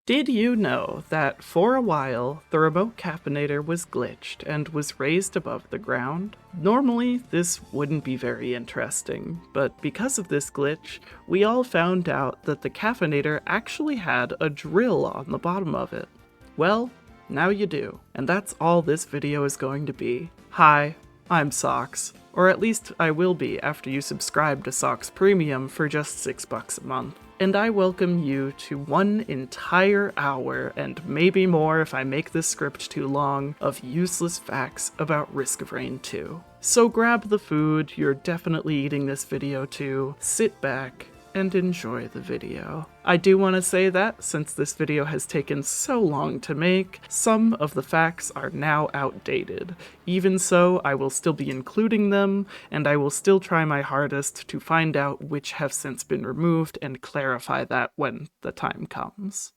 Did you know that for a while the remote caffeinator was glitched and was raised above the ground? Normally this wouldn't be very interesting, but because of this glitch, we all found out that the caffeinator actually had a drill on the bottom of it. Well, now you do, and that's all this video is going to be. Hi, I'm Socks, or at least I will be after you subscribe to Socks Premium for just $6 a month. And I welcome you to one entire hour, and maybe more if I make this script too long, of useless facts about Risk of Rain 2. So grab the food, you're definitely eating this video too, sit back, and enjoy the video. I do want to say that, since this video has taken so long to make, some of the facts are now outdated. Even so, I will still be including them, and I will still try my hardest to find out which have since been removed and clarify that when the time comes.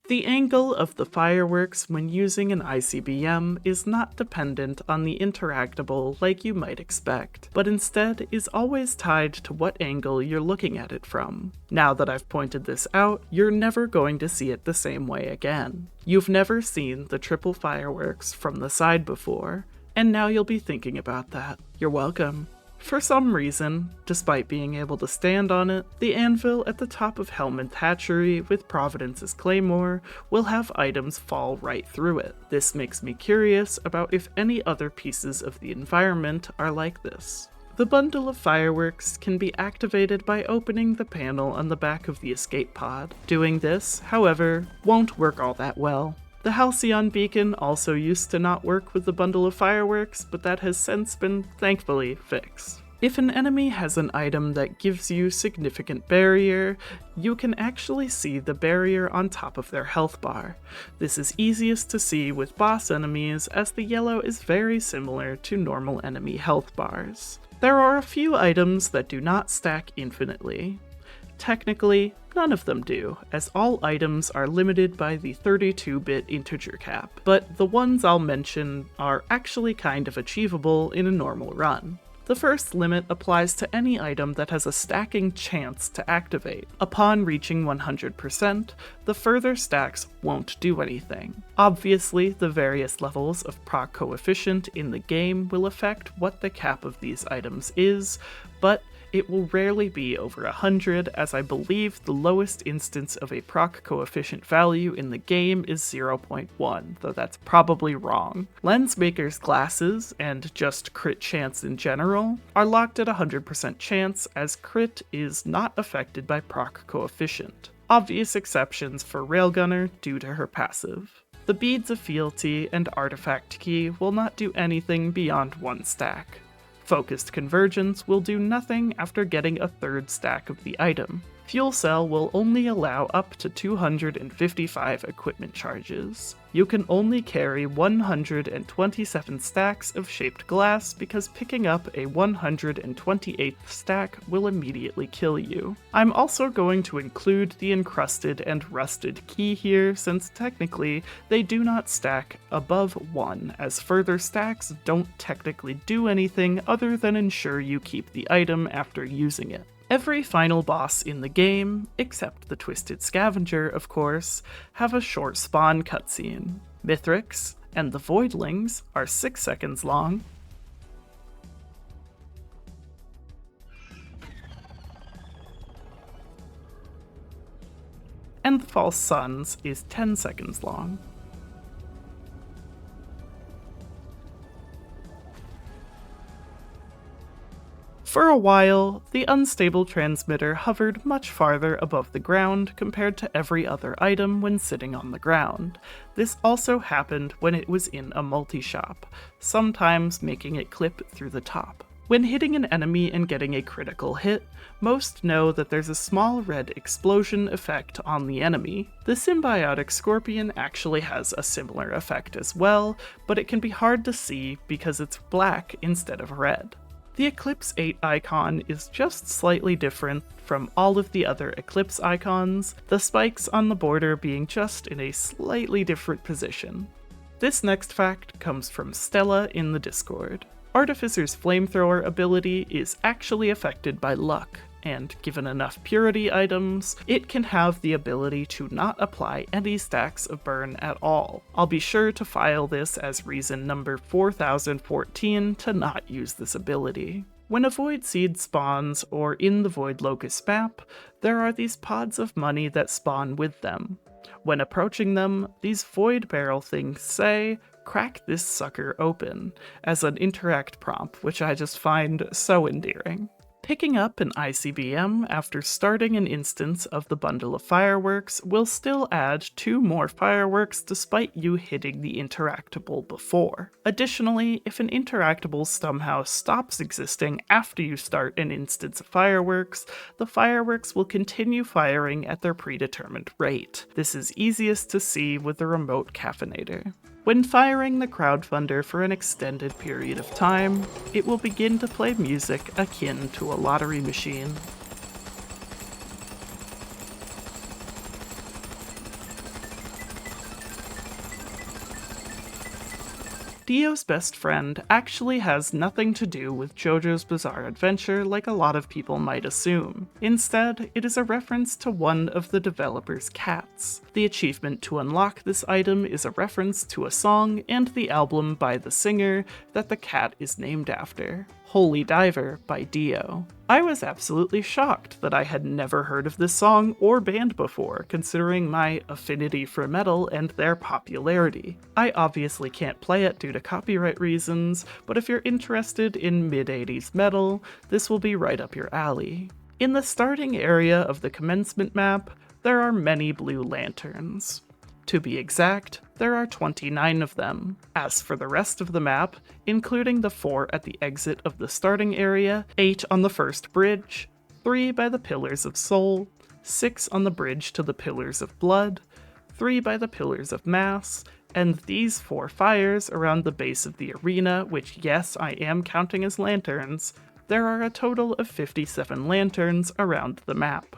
The angle of the fireworks when using an ICBM is not dependent on the interactable like you might expect, but instead is always tied to what angle you're looking at it from. Now that I've pointed this out, you're never going to see it the same way again. You've never seen the triple fireworks from the side before, and now you'll be thinking about that. You're welcome. For some reason, despite being able to stand on it, the anvil at the top of Helman Hatchery with Providence's Claymore will have items fall right through it. This makes me curious about if any other pieces of the environment are like this. The bundle of fireworks can be activated by opening the panel on the back of the escape pod. Doing this, however, won't work all that well. The Halcyon beacon also used to not work with the bundle of fireworks, but that has since been, thankfully, fixed. If an enemy has an item that gives you significant barrier, you can actually see the barrier on top of their health bar. This is easiest to see with boss enemies, as the yellow is very similar to normal enemy health bars. There are a few items that do not stack infinitely. Technically, none of them do, as all items are limited by the 32-bit integer cap, but the ones I'll mention are actually kind of achievable in a normal run. The first limit applies to any item that has a stacking chance to activate. Upon reaching 100%, the further stacks won't do anything. Obviously, the various levels of proc coefficient in the game will affect what the cap of these items is, but it will rarely be over 100, as I believe the lowest instance of a proc coefficient value in the game is 0.1, though that's probably wrong. Lensmaker's glasses, and just crit chance in general, are locked at 100% chance, as crit is not affected by proc coefficient. Obvious exceptions for Railgunner due to her passive. The Beads of Fealty and Artifact Key will not do anything beyond one stack. Focused Convergence will do nothing after getting a third stack of the item. Fuel Cell will only allow up to 255 equipment charges. You can only carry 127 stacks of shaped glass because picking up a 128th stack will immediately kill you. I'm also going to include the encrusted and rusted key here, since technically they do not stack above 1, as further stacks don't technically do anything other than ensure you keep the item after using it. Every final boss in the game, except the Twisted Scavenger of course, have a short spawn cutscene. Mithrix and the Voidlings are 6 seconds long, and the False Suns is 10 seconds long. For a while, the unstable transmitter hovered much farther above the ground compared to every other item when sitting on the ground. This also happened when it was in a multi-shop, sometimes making it clip through the top. When hitting an enemy and getting a critical hit, most know that there's a small red explosion effect on the enemy. The symbiotic scorpion actually has a similar effect as well, but it can be hard to see because it's black instead of red. The Eclipse 8 icon is just slightly different from all of the other Eclipse icons, the spikes on the border being just in a slightly different position. This next fact comes from Stella in the Discord. Artificer's Flamethrower ability is actually affected by luck. and given enough purity items, it can have the ability to not apply any stacks of burn at all. I'll be sure to file this as reason number 4014 to not use this ability. When a Void Seed spawns, or in the Void Locust map, there are these pods of money that spawn with them. When approaching them, these Void Barrel things say, "Crack this sucker open," as an interact prompt, which I just find so endearing. Picking up an ICBM after starting an instance of the bundle of fireworks will still add 2 more fireworks despite you hitting the interactable before. Additionally, if an interactable somehow stops existing after you start an instance of fireworks, the fireworks will continue firing at their predetermined rate. This is easiest to see with the remote caffeinator. When firing the crowdfunder for an extended period of time, it will begin to play music akin to a lottery machine. Dio's best friend actually has nothing to do with JoJo's Bizarre Adventure like a lot of people might assume. Instead, it is a reference to one of the developer's cats. The achievement to unlock this item is a reference to a song and the album by the singer that the cat is named after, Holy Diver by Dio. I was absolutely shocked that I had never heard of this song or band before, considering my affinity for metal and their popularity. I obviously can't play it due to copyright reasons, but if you're interested in mid-80s metal, this will be right up your alley. In the starting area of the commencement map, there are many blue lanterns. To be exact, there are 29 of them. As for the rest of the map, including the 4 at the exit of the starting area, 8 on the first bridge, 3 by the Pillars of Soul, 6 on the bridge to the Pillars of Blood, 3 by the Pillars of Mass, and these 4 fires around the base of the arena, which yes, I am counting as lanterns, there are a total of 57 lanterns around the map.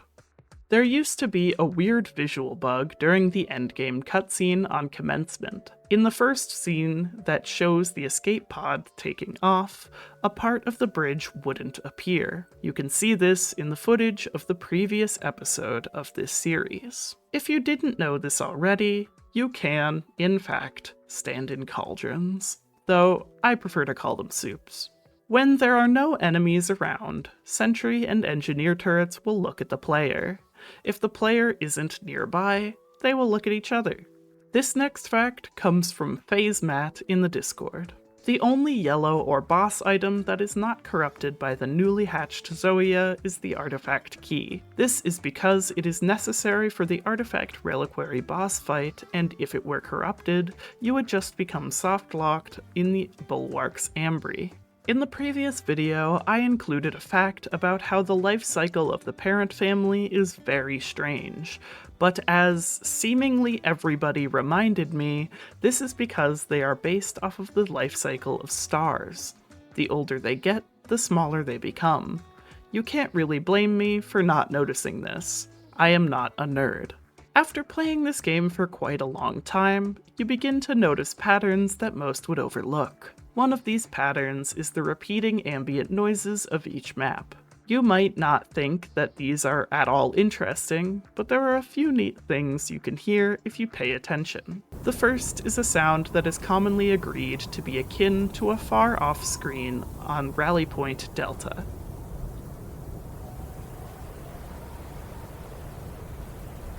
There used to be a weird visual bug during the endgame cutscene on commencement. In the first scene that shows the escape pod taking off, a part of the bridge wouldn't appear. You can see this in the footage of the previous episode of this series. If you didn't know this already, you can, in fact, stand in cauldrons, though I prefer to call them soups. When there are no enemies around, sentry and engineer turrets will look at the player. If the player isn't nearby, they will look at each other. This next fact comes from FazeMatt in the Discord. The only yellow or boss item that is not corrupted by the newly hatched Zoya is the artifact key. This is because it is necessary for the artifact reliquary boss fight, and if it were corrupted, you would just become soft-locked in the Bulwark's Ambry. In the previous video, I included a fact about how the life cycle of the parent family is very strange, but as seemingly everybody reminded me, this is because they are based off of the life cycle of stars. The older they get, the smaller they become. You can't really blame me for not noticing this. I am not a nerd. After playing this game for quite a long time, you begin to notice patterns that most would overlook. One of these patterns is the repeating ambient noises of each map. You might not think that these are at all interesting, but there are a few neat things you can hear if you pay attention. The first is a sound that is commonly agreed to be akin to a far-off screen on Rally Point Delta.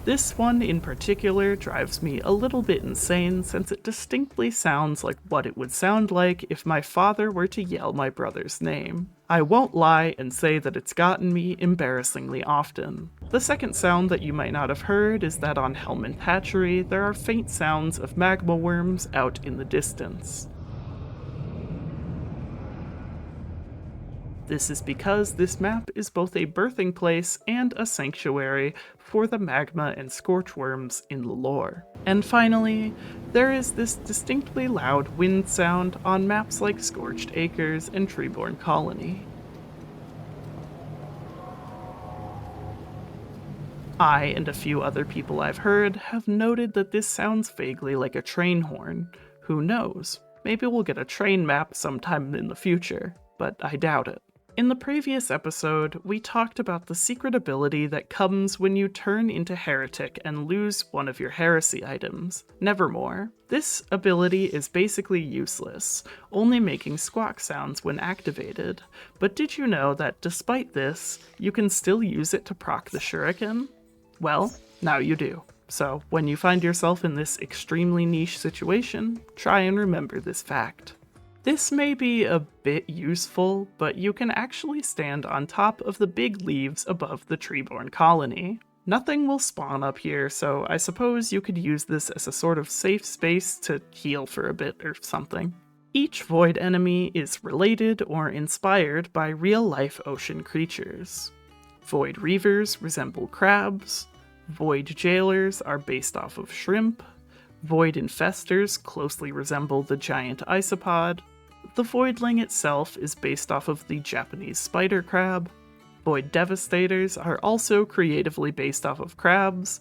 This one in particular drives me a little bit insane since it distinctly sounds like what it would sound like if my father were to yell my brother's name. I won't lie and say that it's gotten me embarrassingly often. The second sound that you might not have heard is that on Helman Hatchery there are faint sounds of magma worms out in the distance. This is because this map is both a birthing place and a sanctuary for the magma and scorchworms in the lore. And finally, there is this distinctly loud wind sound on maps like Scorched Acres and Treeborn Colony. I and a few other people I've heard have noted that this sounds vaguely like a train horn. Who knows? Maybe we'll get a train map sometime in the future, but I doubt it. In the previous episode, we talked about the secret ability that comes when you turn into Heretic and lose one of your heresy items, Nevermore. This ability is basically useless, only making squawk sounds when activated, but did you know that despite this, you can still use it to proc the shuriken? Well, now you do. So, when you find yourself in this extremely niche situation, try and remember this fact. This may be a bit useful, but you can actually stand on top of the big leaves above the treeborn colony. Nothing will spawn up here, so I suppose you could use this as a sort of safe space to heal for a bit or something. Each void enemy is related or inspired by real-life ocean creatures. Void reavers resemble crabs, void jailers are based off of shrimp, void infestors closely resemble the giant isopod, the voidling itself is based off of the Japanese spider crab, void devastators are also creatively based off of crabs,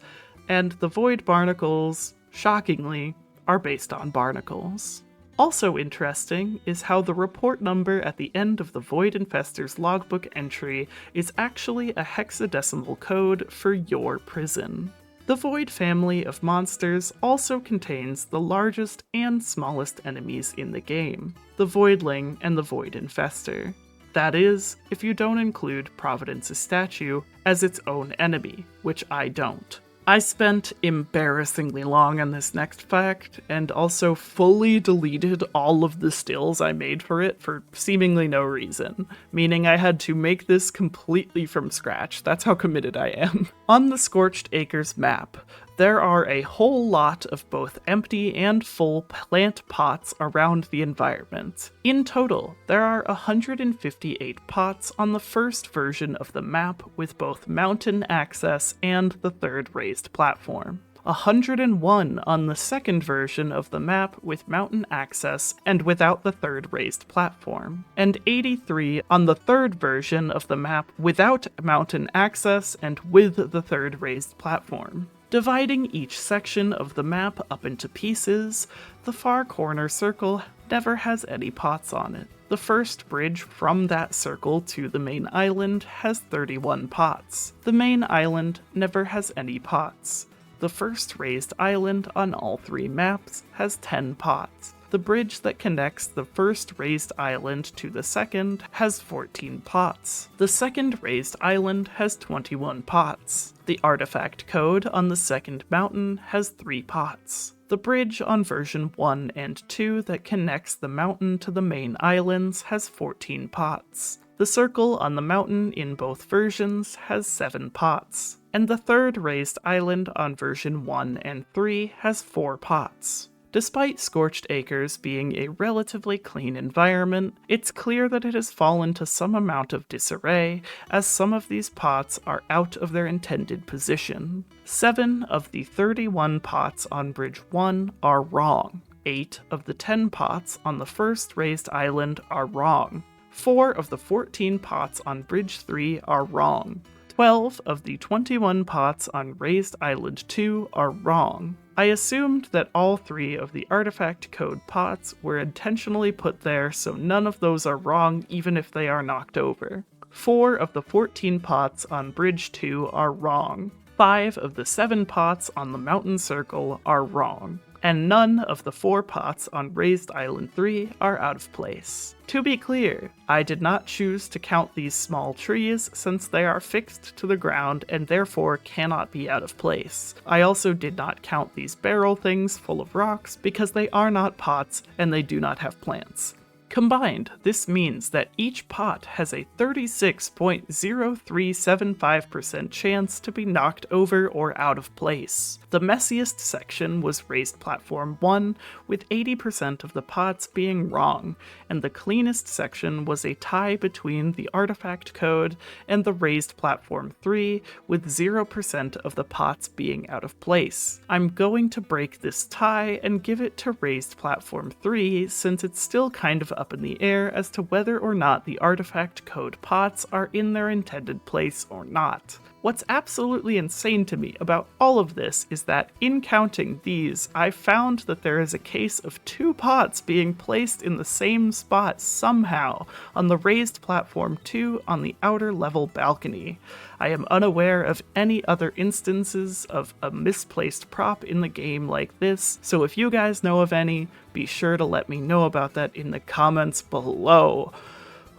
and the void barnacles, shockingly, are based on barnacles. Also interesting is how the report number at the end of the Void Infestor's logbook entry is actually a hexadecimal code for your prison. The Void family of monsters also contains the largest and smallest enemies in the game, the Voidling and the Void Infestor. That is, if you don't include Providence's statue as its own enemy, which I don't. I spent embarrassingly long on this next fact, and also fully deleted all of the stills I made for it for seemingly no reason, meaning I had to make this completely from scratch. That's how committed I am. On the Scorched Acres map, there are a whole lot of both empty and full plant pots around the environment. In total, there are 158 pots on the first version of the map with both mountain access and the third raised platform. 101 on the second version of the map with mountain access and without the third raised platform, and 83 on the third version of the map without mountain access and with the third raised platform. Dividing each section of the map up into pieces, the far corner circle never has any pots on it. The first bridge from that circle to the main island has 31 pots. The main island never has any pots. The first raised island on all three maps has 10 pots. The bridge that connects the first raised island to the second has 14 pots. The second raised island has 21 pots. The artifact code on the second mountain has 3 pots. The bridge on version 1 and 2 that connects the mountain to the main islands has 14 pots. The circle on the mountain in both versions has 7 pots. And the third raised island on version 1 and 3 has 4 pots. Despite Scorched Acres being a relatively clean environment, it's clear that it has fallen to some amount of disarray, as some of these pots are out of their intended position. 7 of the 31 pots on Bridge 1 are wrong. 8 of the 10 pots on the first raised island are wrong. 4 of the 14 pots on Bridge 3 are wrong. 12 of the 21 pots on Raised Island 2 are wrong. I assumed that all 3 of the artifact code pots were intentionally put there, so none of those are wrong even if they are knocked over. 4 of the 14 pots on Bridge 2 are wrong. 5 of the 7 pots on the Mountain Circle are wrong. And none of the 4 pots on Raised Island 3 are out of place. To be clear, I did not choose to count these small trees since they are fixed to the ground and therefore cannot be out of place. I also did not count these barrel things full of rocks because they are not pots and they do not have plants. Combined, this means that each pot has a 36.0375% chance to be knocked over or out of place. The messiest section was Raised Platform 1, with 80% of the pots being wrong, and the cleanest section was a tie between the Artifact Code and the Raised Platform 3, with 0% of the pots being out of place. I'm going to break this tie and give it to Raised Platform 3 since it's still kind of up in the air as to whether or not the Artifact Code pots are in their intended place or not. What's absolutely insane to me about all of this is that in counting these, I found that there is a case of 2 pots being placed in the same spot somehow on the raised platform 2 on the outer level balcony. I am unaware of any other instances of a misplaced prop in the game like this, so if you guys know of any, be sure to let me know about that in the comments below.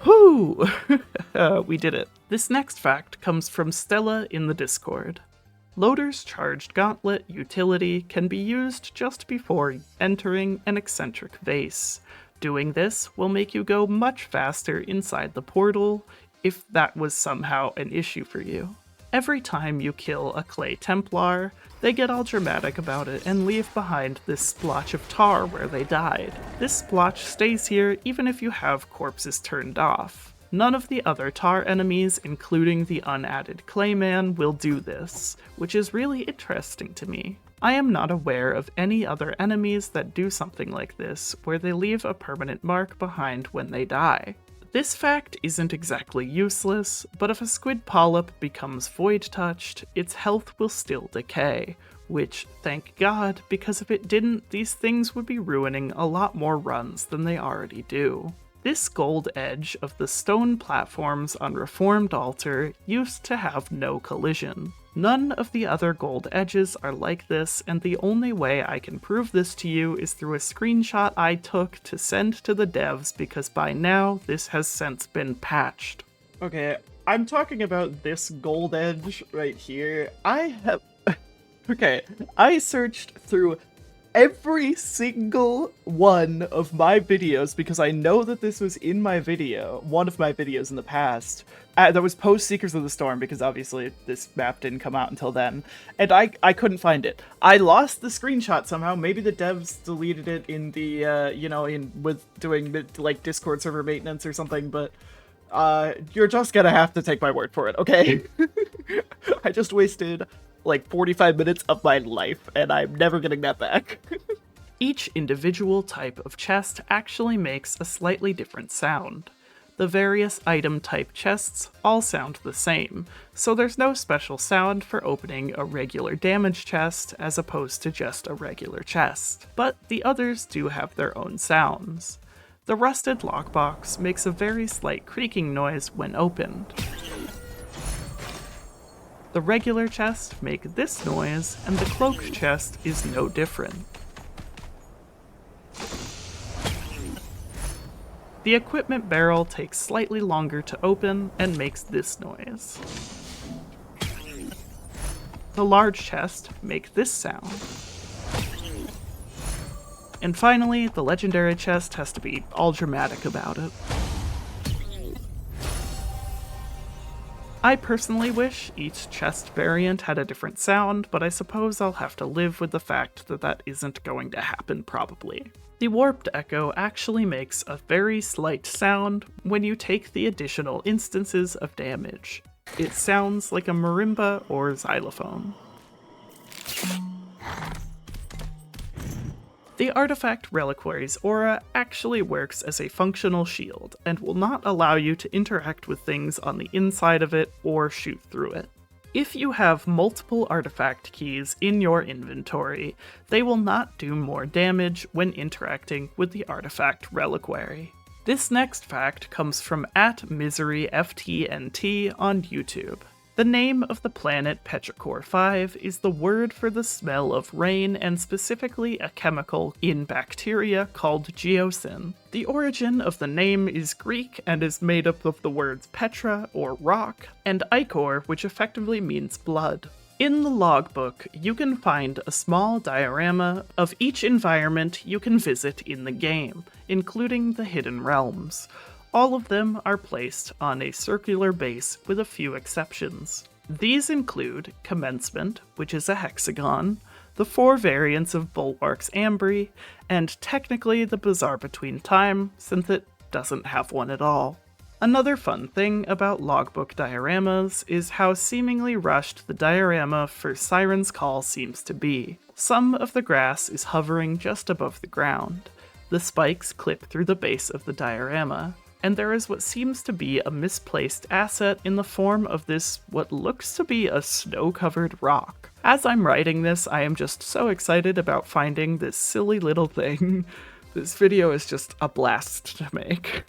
Whoo! We did it. This next fact comes from Stella in the Discord. Loader's Charged Gauntlet utility can be used just before entering an eccentric vase. Doing this will make you go much faster inside the portal, if that was somehow an issue for you. Every time you kill a Clay Templar, they get all dramatic about it and leave behind this splotch of tar where they died. This splotch stays here even if you have corpses turned off. None of the other tar enemies, including the unadded Clayman, will do this, which is really interesting to me. I am not aware of any other enemies that do something like this, where they leave a permanent mark behind when they die. This fact isn't exactly useless, but if a squid polyp becomes void-touched, its health will still decay, which, thank God, because if it didn't, these things would be ruining a lot more runs than they already do. This gold edge of the stone platforms on Reformed Altar used to have no collision. None of the other gold edges are like this, and the only way I can prove this to you is through a screenshot I took to send to the devs, because by now this has since been patched. Okay, I'm talking about this gold edge right here. Okay, I searched through every single one of my videos because I know that this was in my video, one of my videos in the past. That was post Seekers of the Storm, because obviously this map didn't come out until then, and I couldn't find it. I lost the screenshot somehow. Maybe the devs deleted it in the, with doing, like, Discord server maintenance or something, but you're just gonna have to take my word for it, okay? I just wasted like 45 minutes of my life, and I'm never getting that back. Each individual type of chest actually makes a slightly different sound. The various item type chests all sound the same, so there's no special sound for opening a regular damage chest as opposed to just a regular chest. But the others do have their own sounds. The rusted lockbox makes a very slight creaking noise when opened. The regular chest make this noise, and the cloaked chest is no different. The equipment barrel takes slightly longer to open and makes this noise. The large chest make this sound. And finally, the legendary chest has to be all dramatic about it. I personally wish each chest variant had a different sound, but I suppose I'll have to live with the fact that that isn't going to happen probably. The warped echo actually makes a very slight sound when you take the additional instances of damage. It sounds like a marimba or xylophone. The artifact reliquary's aura actually works as a functional shield, and will not allow you to interact with things on the inside of it or shoot through it. If you have multiple artifact keys in your inventory, they will not do more damage when interacting with the artifact reliquary. This next fact comes from @miseryftnt on YouTube. The name of the planet Petrichor 5 is the word for the smell of rain, and specifically a chemical in bacteria called geosin. The origin of the name is Greek and is made up of the words Petra, or rock, and ichor, which effectively means blood. In the logbook, you can find a small diorama of each environment you can visit in the game, including the Hidden Realms. All of them are placed on a circular base with a few exceptions. These include Commencement, which is a hexagon, the 4 variants of Bulwark's Ambry, and technically the Bazaar Between Time, since it doesn't have one at all. Another fun thing about logbook dioramas is how seemingly rushed the diorama for Siren's Call seems to be. Some of the grass is hovering just above the ground. The spikes clip through the base of the diorama. and there is what seems to be a misplaced asset in the form of this what looks to be a snow-covered rock. As I'm writing this, I am just so excited about finding this silly little thing. This video is just a blast to make.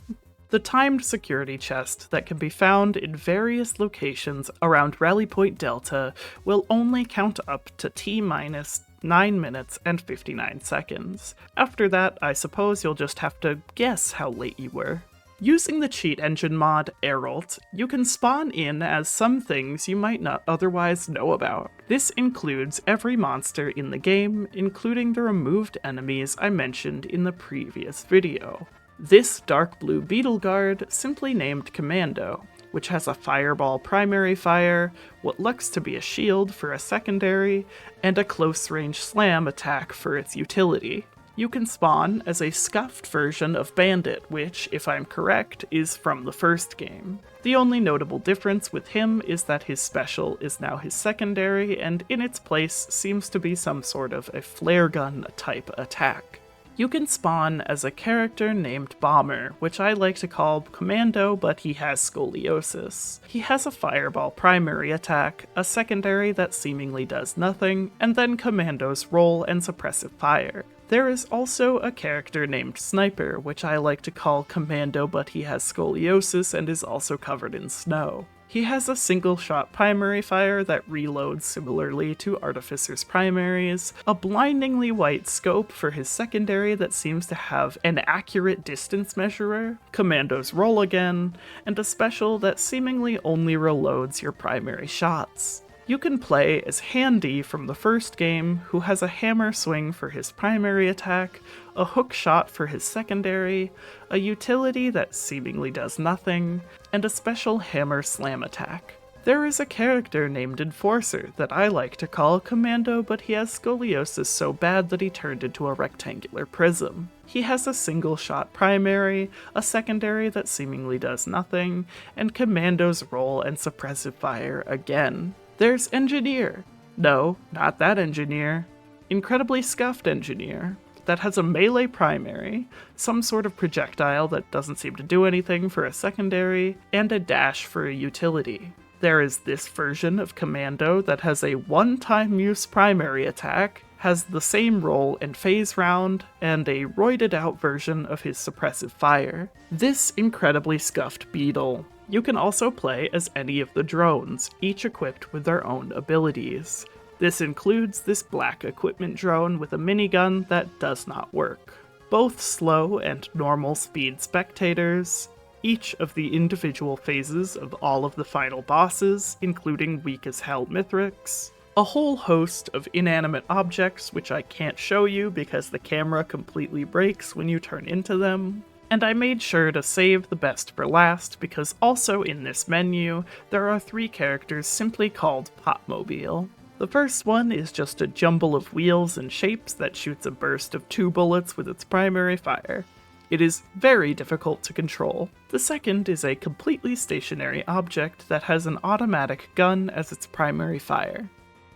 The timed security chest that can be found in various locations around Rally Point Delta will only count up to T-minus 9 minutes and 59 seconds. After that, I suppose you'll just have to guess how late you were. Using the cheat engine mod Eralt, you can spawn in as some things you might not otherwise know about. This includes every monster in the game, including the removed enemies I mentioned in the previous video. This dark blue beetle guard, simply named Commando, which has a fireball primary fire, what looks to be a shield for a secondary, and a close-range slam attack for its utility. You can spawn as a scuffed version of Bandit, which, if I'm correct, is from the first game. The only notable difference with him is that his special is now his secondary, and in its place seems to be some sort of a flare gun type attack. You can spawn as a character named Bomber, which I like to call Commando, but he has scoliosis. He has a fireball primary attack, a secondary that seemingly does nothing, and then Commando's roll and suppressive fire. There is also a character named Sniper, which I like to call Commando, but he has scoliosis and is also covered in snow. He has a single-shot primary fire that reloads similarly to Artificer's primaries, a blindingly white scope for his secondary that seems to have an accurate distance measurer, Commando's roll again, and a special that seemingly only reloads your primary shots. You can play as Handy from the first game, who has a hammer swing for his primary attack, a hook shot for his secondary, a utility that seemingly does nothing, and a special hammer slam attack. There is a character named Enforcer that I like to call Commando, but he has scoliosis so bad that he turned into a rectangular prism. He has a single shot primary, a secondary that seemingly does nothing, and Commando's roll and suppressive fire again. There's Engineer. No, not that Engineer. Incredibly Scuffed Engineer. That has a melee primary, some sort of projectile that doesn't seem to do anything for a secondary, and a dash for a utility. There is this version of Commando that has a one-time use primary attack, has the same roll and phase round, and a roided out version of his suppressive fire. This incredibly scuffed beetle. You can also play as any of the drones, each equipped with their own abilities. This includes this black equipment drone with a minigun that does not work. Both slow and normal speed spectators, each of the individual phases of all of the final bosses, including weak as hell Mithrix, a whole host of inanimate objects which I can't show you because the camera completely breaks when you turn into them. And I made sure to save the best for last because also in this menu, there are 3 characters simply called Popmobile. The first one is just a jumble of wheels and shapes that shoots a burst of 2 bullets with its primary fire. It is very difficult to control. The second is a completely stationary object that has an automatic gun as its primary fire.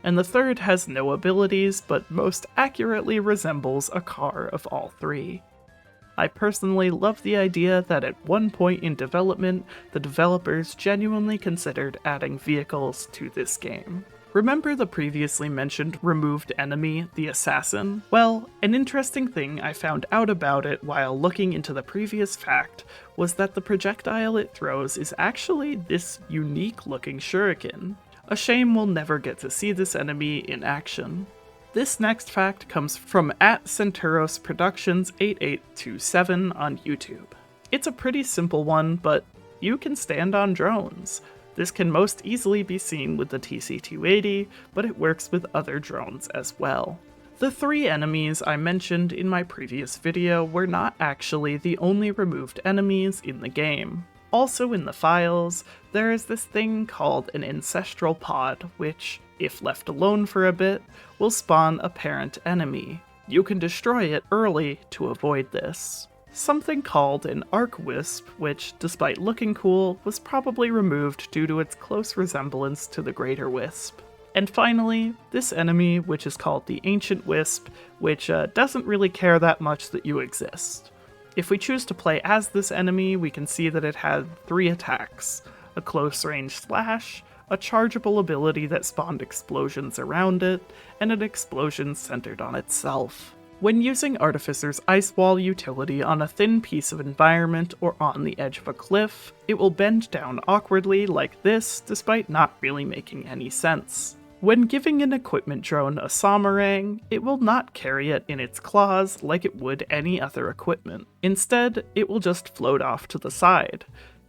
And the third has no abilities, but most accurately resembles a car of all 3. I personally love the idea that at one point in development, the developers genuinely considered adding vehicles to this game. Remember the previously mentioned removed enemy, the Assassin? Well, an interesting thing I found out about it while looking into the previous fact was that the projectile it throws is actually this unique looking shuriken. A shame we'll never get to see this enemy in action. This next fact comes from @Centauros Productions 8827 on YouTube. It's a pretty simple one, but you can stand on drones. This can most easily be seen with the TC-280, but it works with other drones as well. The 3 enemies I mentioned in my previous video were not actually the only removed enemies in the game. Also in the files, there is this thing called an ancestral pod, which, if left alone for a bit, will spawn a parent enemy. You can destroy it early to avoid this. Something called an arc wisp, which, despite looking cool, was probably removed due to its close resemblance to the greater wisp. And finally, this enemy, which is called the Ancient Wisp, which doesn't really care that much that you exist. If we choose to play as this enemy, we can see that it had 3 attacks: a close range slash, a chargeable ability that spawned explosions around it, and an explosion centered on itself. When using Artificer's Ice Wall utility on a thin piece of environment or on the edge of a cliff, it will bend down awkwardly like this, despite not really making any sense. When giving an equipment drone a Samarang, it will not carry it in its claws like it would any other equipment. Instead, it will just float off to the side.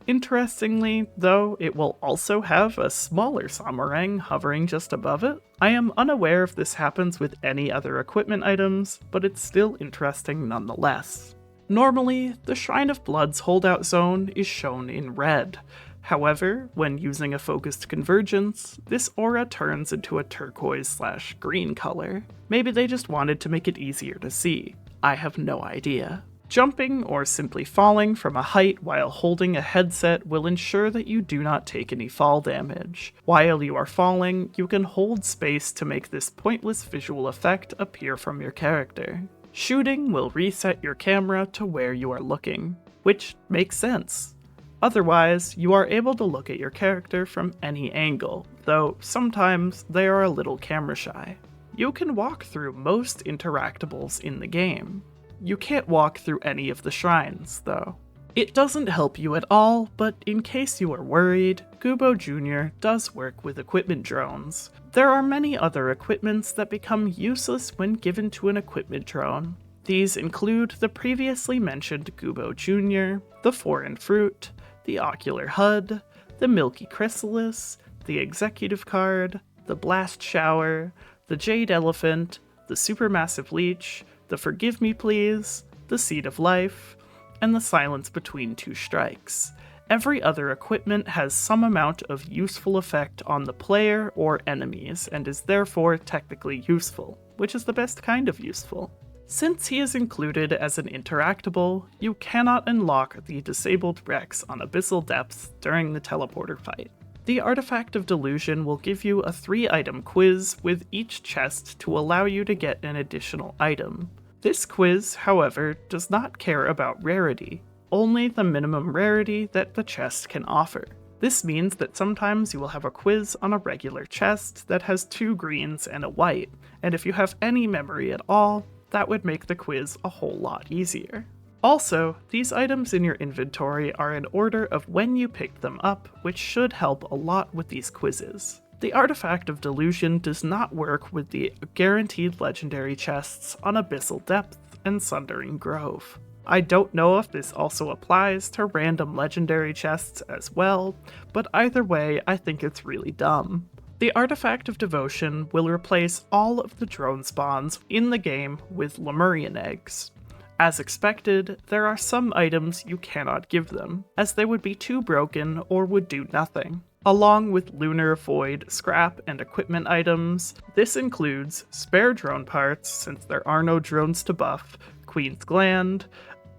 Interestingly, though, it will also have a smaller Samarang hovering just above it. I am unaware if this happens with any other equipment items, but it's still interesting nonetheless. Normally, the Shrine of Blood's holdout zone is shown in red. However, when using a focused convergence, this aura turns into a turquoise/green color. Maybe they just wanted to make it easier to see. I have no idea. Jumping or simply falling from a height while holding a headset will ensure that you do not take any fall damage. While you are falling, you can hold space to make this pointless visual effect appear from your character. Shooting will reset your camera to where you are looking, which makes sense. Otherwise, you are able to look at your character from any angle, though sometimes they are a little camera shy. You can walk through most interactables in the game. You can't walk through any of the shrines, though. It doesn't help you at all, but in case you are worried, Gubo Jr. does work with equipment drones. There are many other equipments that become useless when given to an equipment drone. These include the previously mentioned Gubo Jr., the Foreign Fruit, the Ocular HUD, the Milky Chrysalis, the Executive Card, the Blast Shower, the Jade Elephant, the Supermassive Leech, the Forgive Me Please, the Seed of Life, and the Silence Between Two Strikes. Every other equipment has some amount of useful effect on the player or enemies, and is therefore technically useful, which is the best kind of useful. Since he is included as an interactable, you cannot unlock the disabled Rex on Abyssal Depths during the teleporter fight. The Artifact of Delusion will give you a 3-item quiz with each chest to allow you to get an additional item. This quiz, however, does not care about rarity, only the minimum rarity that the chest can offer. This means that sometimes you will have a quiz on a regular chest that has 2 greens and a white, and if you have any memory at all, that would make the quiz a whole lot easier. Also, these items in your inventory are in order of when you picked them up, which should help a lot with these quizzes. The Artifact of Delusion does not work with the guaranteed legendary chests on Abyssal Depth and Sundering Grove. I don't know if this also applies to random legendary chests as well, but either way, I think it's really dumb. The Artifact of Devotion will replace all of the drone spawns in the game with Lemurian eggs. As expected, there are some items you cannot give them, as they would be too broken or would do nothing. Along with Lunar Void, scrap, and equipment items, this includes spare drone parts, since there are no drones to buff, Queen's Gland,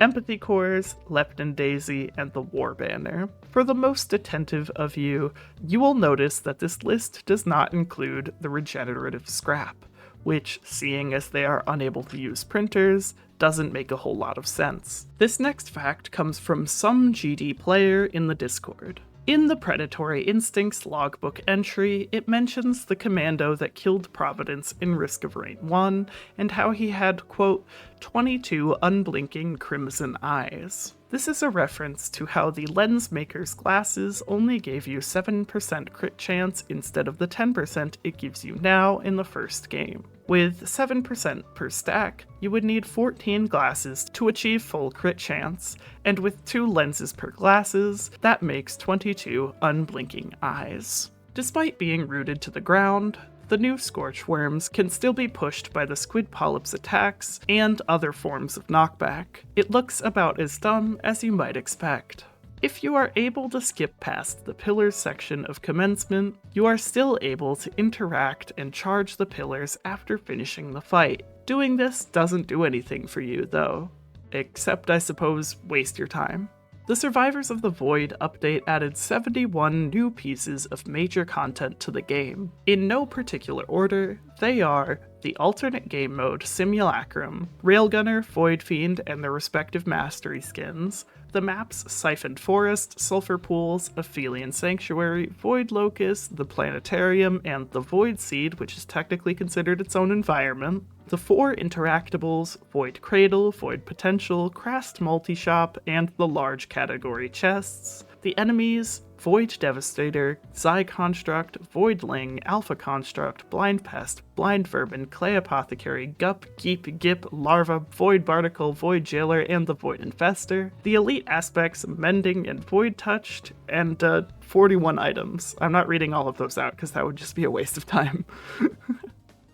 Empathy Cores, Lepton Daisy, and the War Banner. For the most attentive of you, you will notice that this list does not include the regenerative scrap, which, seeing as they are unable to use printers, doesn't make a whole lot of sense. This next fact comes from some GD player in the Discord. In the Predatory Instincts logbook entry, it mentions the commando that killed Providence in Risk of Rain 1, and how he had, quote, 22 unblinking crimson eyes. This is a reference to how the lens maker's glasses only gave you 7% crit chance instead of the 10% it gives you now in the first game. With 7% per stack, you would need 14 glasses to achieve full crit chance, and with 2 lenses per glasses, that makes 22 unblinking eyes. Despite being rooted to the ground, the new Scorch Worms can still be pushed by the Squid Polyp's attacks and other forms of knockback. It looks about as dumb as you might expect. If you are able to skip past the pillars section of commencement, you are still able to interact and charge the pillars after finishing the fight. Doing this doesn't do anything for you, though. Except, I suppose, waste your time. The Survivors of the Void update added 71 new pieces of major content to the game. In no particular order, they are the alternate game mode Simulacrum, Railgunner, Void Fiend, and their respective mastery skins, the maps Siphoned Forest, Sulphur Pools, Aphelion Sanctuary, Void Locust, the Planetarium, and the Void Seed, which is technically considered its own environment, the 4 interactables, Void Cradle, Void Potential, Crast Multishop, and the large category chests, the enemies, Void Devastator, Xi Construct, Voidling, Alpha Construct, Blind Pest, Blind Vermin, Clay Apothecary, Gup, Geep, Gip, Larva, Void Barnacle, Void Jailer, and the Void Infester, the elite aspects Mending and Void Touched, and 41 items. I'm not reading all of those out because that would just be a waste of time.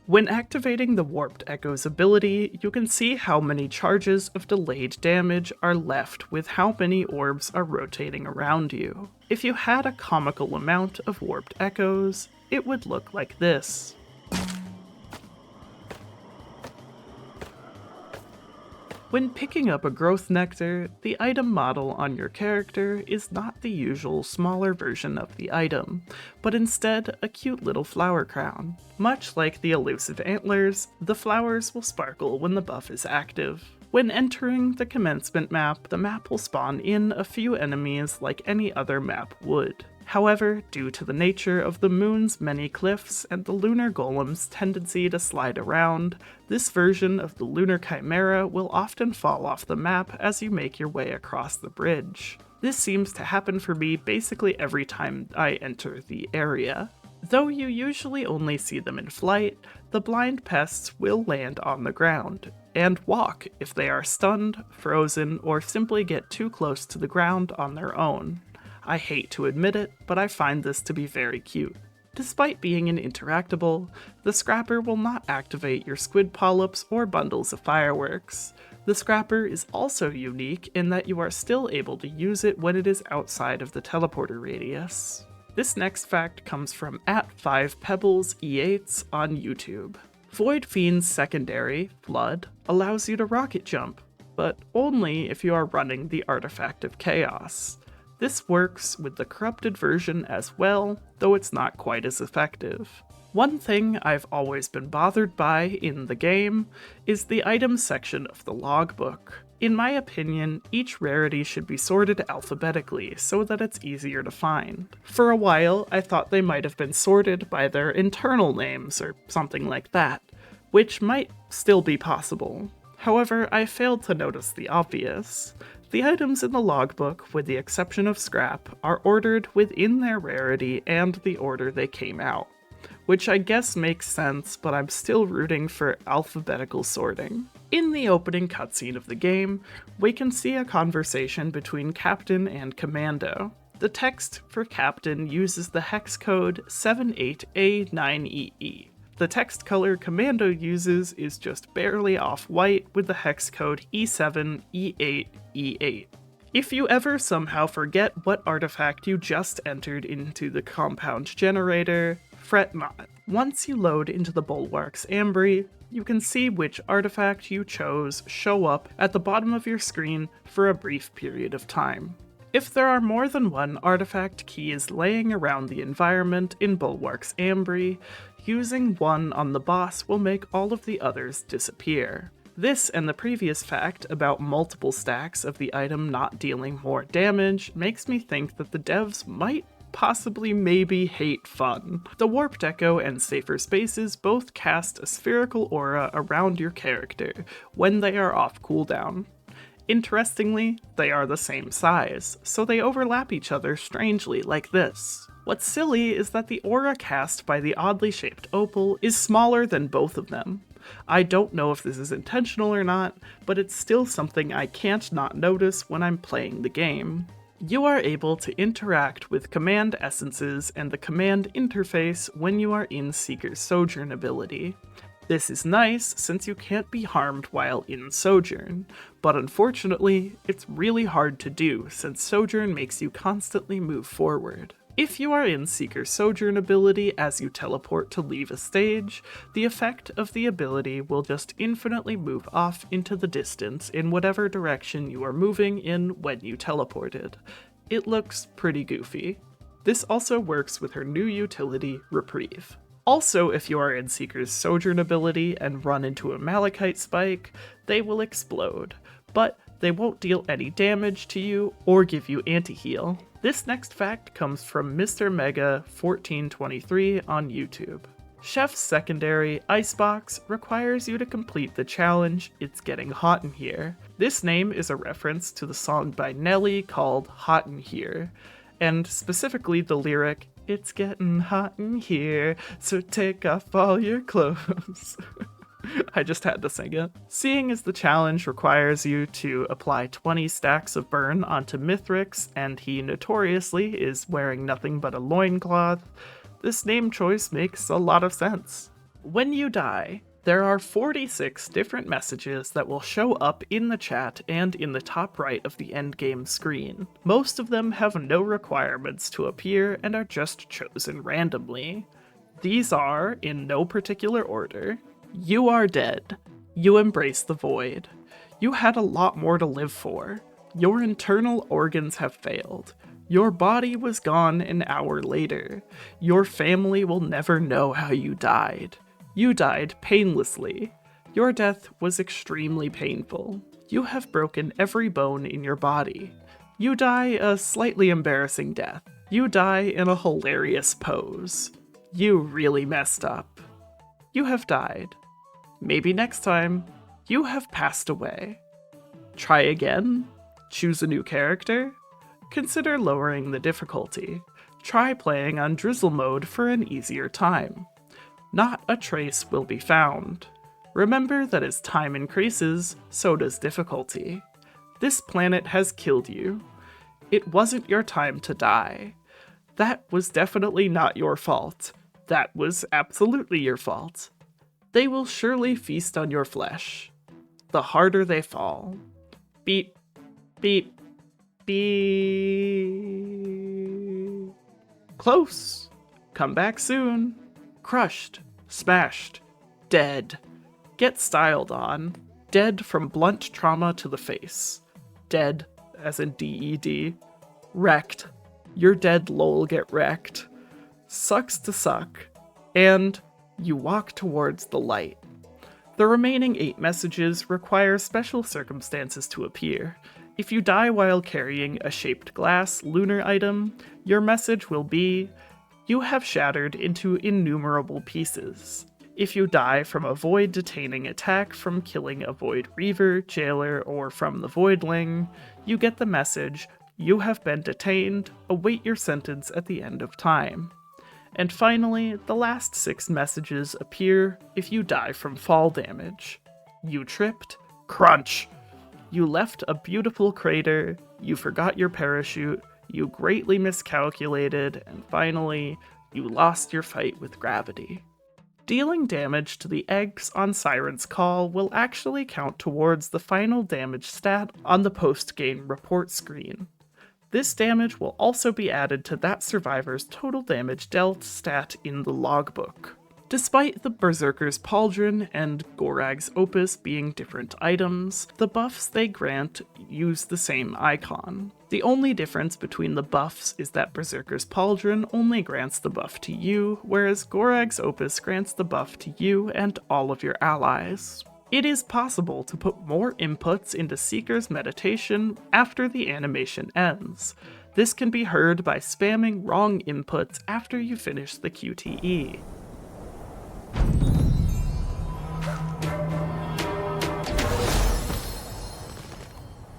When activating the Warped Echo's ability, you can see how many charges of delayed damage are left with how many orbs are rotating around you. If you had a comical amount of Warped Echoes, it would look like this. When picking up a growth nectar, the item model on your character is not the usual smaller version of the item, but instead a cute little flower crown. Much like the elusive antlers, the flowers will sparkle when the buff is active. When entering the commencement map, the map will spawn in a few enemies like any other map would. However, due to the nature of the moon's many cliffs and the lunar golem's tendency to slide around, this version of the lunar chimera will often fall off the map as you make your way across the bridge. This seems to happen for me basically every time I enter the area. Though you usually only see them in flight, the blind pests will land on the ground, and walk if they are stunned, frozen, or simply get too close to the ground on their own. I hate to admit it, but I find this to be very cute. Despite being an interactable, the Scrapper will not activate your squid polyps or bundles of fireworks. The Scrapper is also unique in that you are still able to use it when it is outside of the teleporter radius. This next fact comes from @5pebblesE8s on YouTube. Void Fiend's secondary, Flood, allows you to rocket jump, but only if you are running the Artifact of Chaos. This works with the corrupted version as well, though it's not quite as effective. One thing I've always been bothered by in the game is the items section of the logbook. In my opinion, each rarity should be sorted alphabetically so that it's easier to find. For a while, I thought they might have been sorted by their internal names or something like that, which might still be possible. However, I failed to notice the obvious. The items in the logbook, with the exception of scrap, are ordered within their rarity and the order they came out, which I guess makes sense, but I'm still rooting for alphabetical sorting. In the opening cutscene of the game, we can see a conversation between Captain and Commando. The text for Captain uses the hex code 78A9EE. The text color Commando uses is just barely off-white with the hex code E7E8E8. If you ever somehow forget what artifact you just entered into the compound generator, fret not. Once you load into the Bulwark's Ambry, you can see which artifact you chose show up at the bottom of your screen for a brief period of time. If there are more than one artifact keys laying around the environment in Bulwark's Ambry, using one on the boss will make all of the others disappear. This and the previous fact about multiple stacks of the item not dealing more damage makes me think that the devs might possibly maybe hate fun. The Warped Echo and Safer Spaces both cast a spherical aura around your character when they are off cooldown. Interestingly, they are the same size, so they overlap each other strangely like this. What's silly is that the aura cast by the oddly shaped opal is smaller than both of them. I don't know if this is intentional or not, but it's still something I can't not notice when I'm playing the game. You are able to interact with command essences and the command interface when you are in Seeker's Sojourn ability. This is nice since you can't be harmed while in Sojourn, but unfortunately, it's really hard to do since Sojourn makes you constantly move forward. If you are in Seeker's Sojourn ability as you teleport to leave a stage, the effect of the ability will just infinitely move off into the distance in whatever direction you are moving in when you teleported. It looks pretty goofy. This also works with her new utility, Reprieve. Also, if you are in Seeker's Sojourn ability and run into a Malachite spike, they will explode, but they won't deal any damage to you or give you anti-heal. This next fact comes from Mr. Mega 1423 on YouTube. Chef's secondary, Icebox, requires you to complete the challenge It's Getting Hot in Here. This name is a reference to the song by Nelly called Hot in Here, and specifically the lyric, "It's getting hot in here, so take off all your clothes." I just had to sing it. Seeing as the challenge requires you to apply 20 stacks of burn onto Mithrix, and he notoriously is wearing nothing but a loincloth, this name choice makes a lot of sense. When you die, there are 46 different messages that will show up in the chat and in the top right of the endgame screen. Most of them have no requirements to appear and are just chosen randomly. These are, in no particular order: you are dead. You embrace the void. You had a lot more to live for. Your internal organs have failed. Your body was gone an hour later. Your family will never know how you died. You died painlessly. Your death was extremely painful. You have broken every bone in your body. You die a slightly embarrassing death. You die in a hilarious pose. You really messed up. You have died. Maybe next time. You have passed away. Try again? Choose a new character? Consider lowering the difficulty. Try playing on drizzle mode for an easier time. Not a trace will be found. Remember that as time increases, so does difficulty. This planet has killed you. It wasn't your time to die. That was definitely not your fault. That was absolutely your fault. They will surely feast on your flesh. The harder they fall. Beep, beep, beep. Close. Come back soon. Crushed, smashed, dead. Get styled on. Dead from blunt trauma to the face. Dead, as in DED. Wrecked. Your dead lol get wrecked. Sucks to suck. And you walk towards the light. The remaining 8 messages require special circumstances to appear. If you die while carrying a shaped glass lunar item, your message will be, "You have shattered into innumerable pieces." If you die from a void detaining attack from killing a void reaver, jailer, or from the voidling, you get the message, "You have been detained, await your sentence at the end of time." And finally, the last 6 messages appear if you die from fall damage. You tripped, crunch. You left a beautiful crater, you forgot your parachute, you greatly miscalculated, and finally, you lost your fight with gravity. Dealing damage to the eggs on Siren's Call will actually count towards the final damage stat on the post-game report screen. This damage will also be added to that survivor's total damage dealt stat in the logbook. Despite the Berserker's Pauldron and Gorag's Opus being different items, the buffs they grant use the same icon. The only difference between the buffs is that Berserker's Pauldron only grants the buff to you, whereas Gorag's Opus grants the buff to you and all of your allies. It is possible to put more inputs into Seeker's meditation after the animation ends. This can be heard by spamming wrong inputs after you finish the QTE.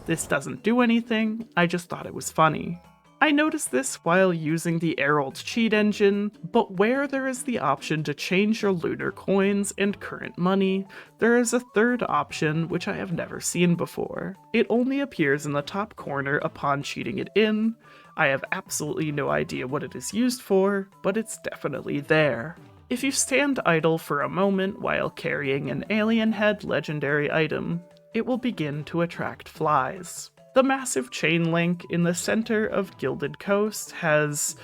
This doesn't do anything, I just thought it was funny. I noticed this while using the Herald cheat engine, but where there is the option to change your lunar coins and current money, there is a third option which I have never seen before. It only appears in the top corner upon cheating it in. I have absolutely no idea what it is used for, but it's definitely there. If you stand idle for a moment while carrying an Alien Head legendary item, it will begin to attract flies. The massive chain link in the center of Gilded Coast has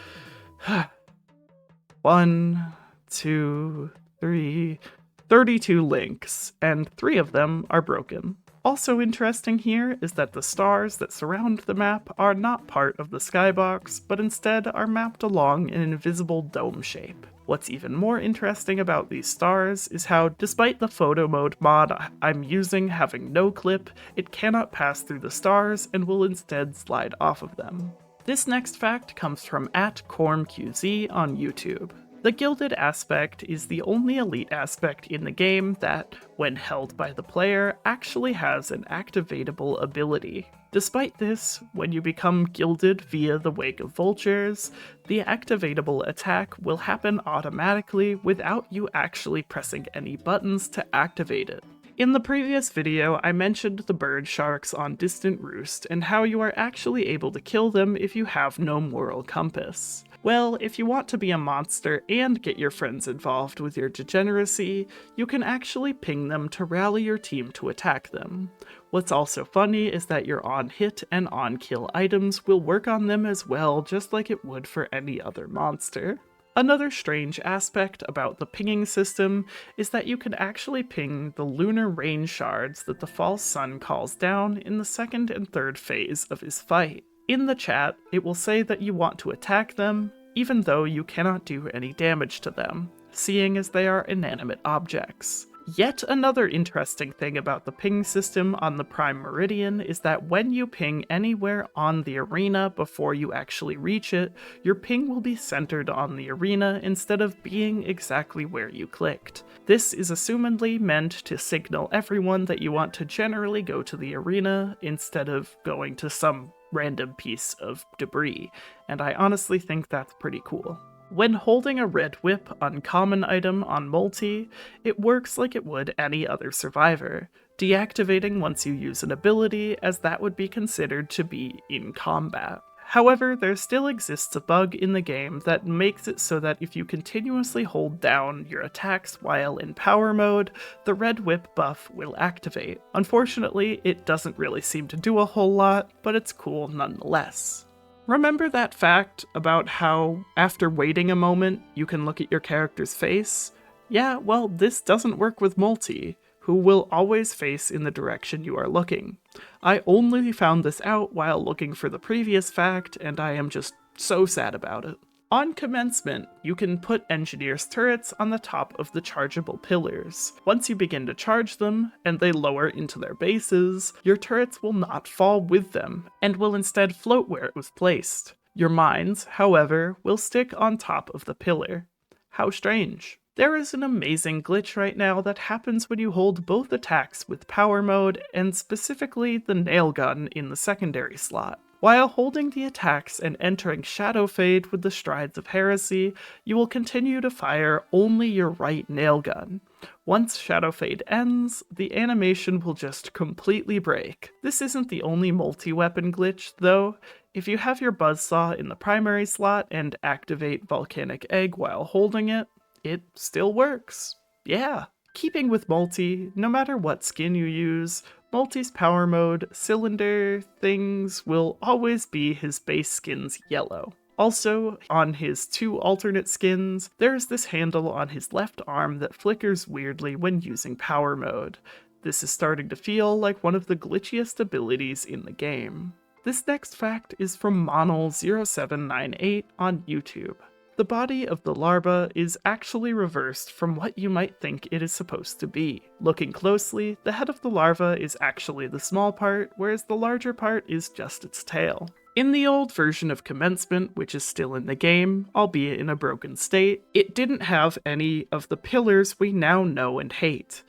1, 2, 3, 32 links, and 3 of them are broken. Also interesting here is that the stars that surround the map are not part of the skybox, but instead are mapped along an invisible dome shape. What's even more interesting about these stars is how, despite the photo mode mod I'm using having no clip, it cannot pass through the stars and will instead slide off of them. This next fact comes from @KormQZ on YouTube. The gilded aspect is the only elite aspect in the game that, when held by the player, actually has an activatable ability. Despite this, when you become gilded via the Wake of Vultures, the activatable attack will happen automatically without you actually pressing any buttons to activate it. In the previous video, I mentioned the bird sharks on Distant Roost and how you are actually able to kill them if you have no moral compass. Well, if you want to be a monster and get your friends involved with your degeneracy, you can actually ping them to rally your team to attack them. What's also funny is that your on-hit and on-kill items will work on them as well, just like it would for any other monster. Another strange aspect about the pinging system is that you can actually ping the lunar rain shards that the false sun calls down in the second and third phase of his fight. In the chat, it will say that you want to attack them, even though you cannot do any damage to them, seeing as they are inanimate objects. Yet another interesting thing about the ping system on the Prime Meridian is that when you ping anywhere on the arena before you actually reach it, your ping will be centered on the arena instead of being exactly where you clicked. This is assumedly meant to signal everyone that you want to generally go to the arena instead of going to some random piece of debris, and I honestly think that's pretty cool. When holding a red whip uncommon item on multi, it works like it would any other survivor, deactivating once you use an ability, as that would be considered to be in combat. However, there still exists a bug in the game that makes it so that if you continuously hold down your attacks while in power mode, the red whip buff will activate. Unfortunately, it doesn't really seem to do a whole lot, but it's cool nonetheless. Remember that fact about how, after waiting a moment, you can look at your character's face? Yeah, well, this doesn't work with multi, who will always face in the direction you are looking. I only found this out while looking for the previous fact, and I am just so sad about it. On commencement, you can put engineers' turrets on the top of the chargeable pillars. Once you begin to charge them, and they lower into their bases, your turrets will not fall with them, and will instead float where it was placed. Your mines, however, will stick on top of the pillar. How strange. There is an amazing glitch right now that happens when you hold both attacks with power mode, and specifically the nail gun in the secondary slot. While holding the attacks and entering Shadow Fade with the Strides of Heresy, you will continue to fire only your right nail gun. Once Shadow Fade ends, the animation will just completely break. This isn't the only multi-weapon glitch, though. If you have your buzzsaw in the primary slot and activate Volcanic Egg while holding it, it still works. Yeah. Keeping with multi, no matter what skin you use, multi's power mode, cylinder, things will always be his base skin's yellow. Also, on his two alternate skins, there's this handle on his left arm that flickers weirdly when using power mode. This is starting to feel like one of the glitchiest abilities in the game. This next fact is from Monol0798 on YouTube. The body of the larva is actually reversed from what you might think it is supposed to be. Looking closely, the head of the larva is actually the small part, whereas the larger part is just its tail. In the old version of Commencement, which is still in the game, albeit in a broken state, it didn't have any of the pillars we now know and hate.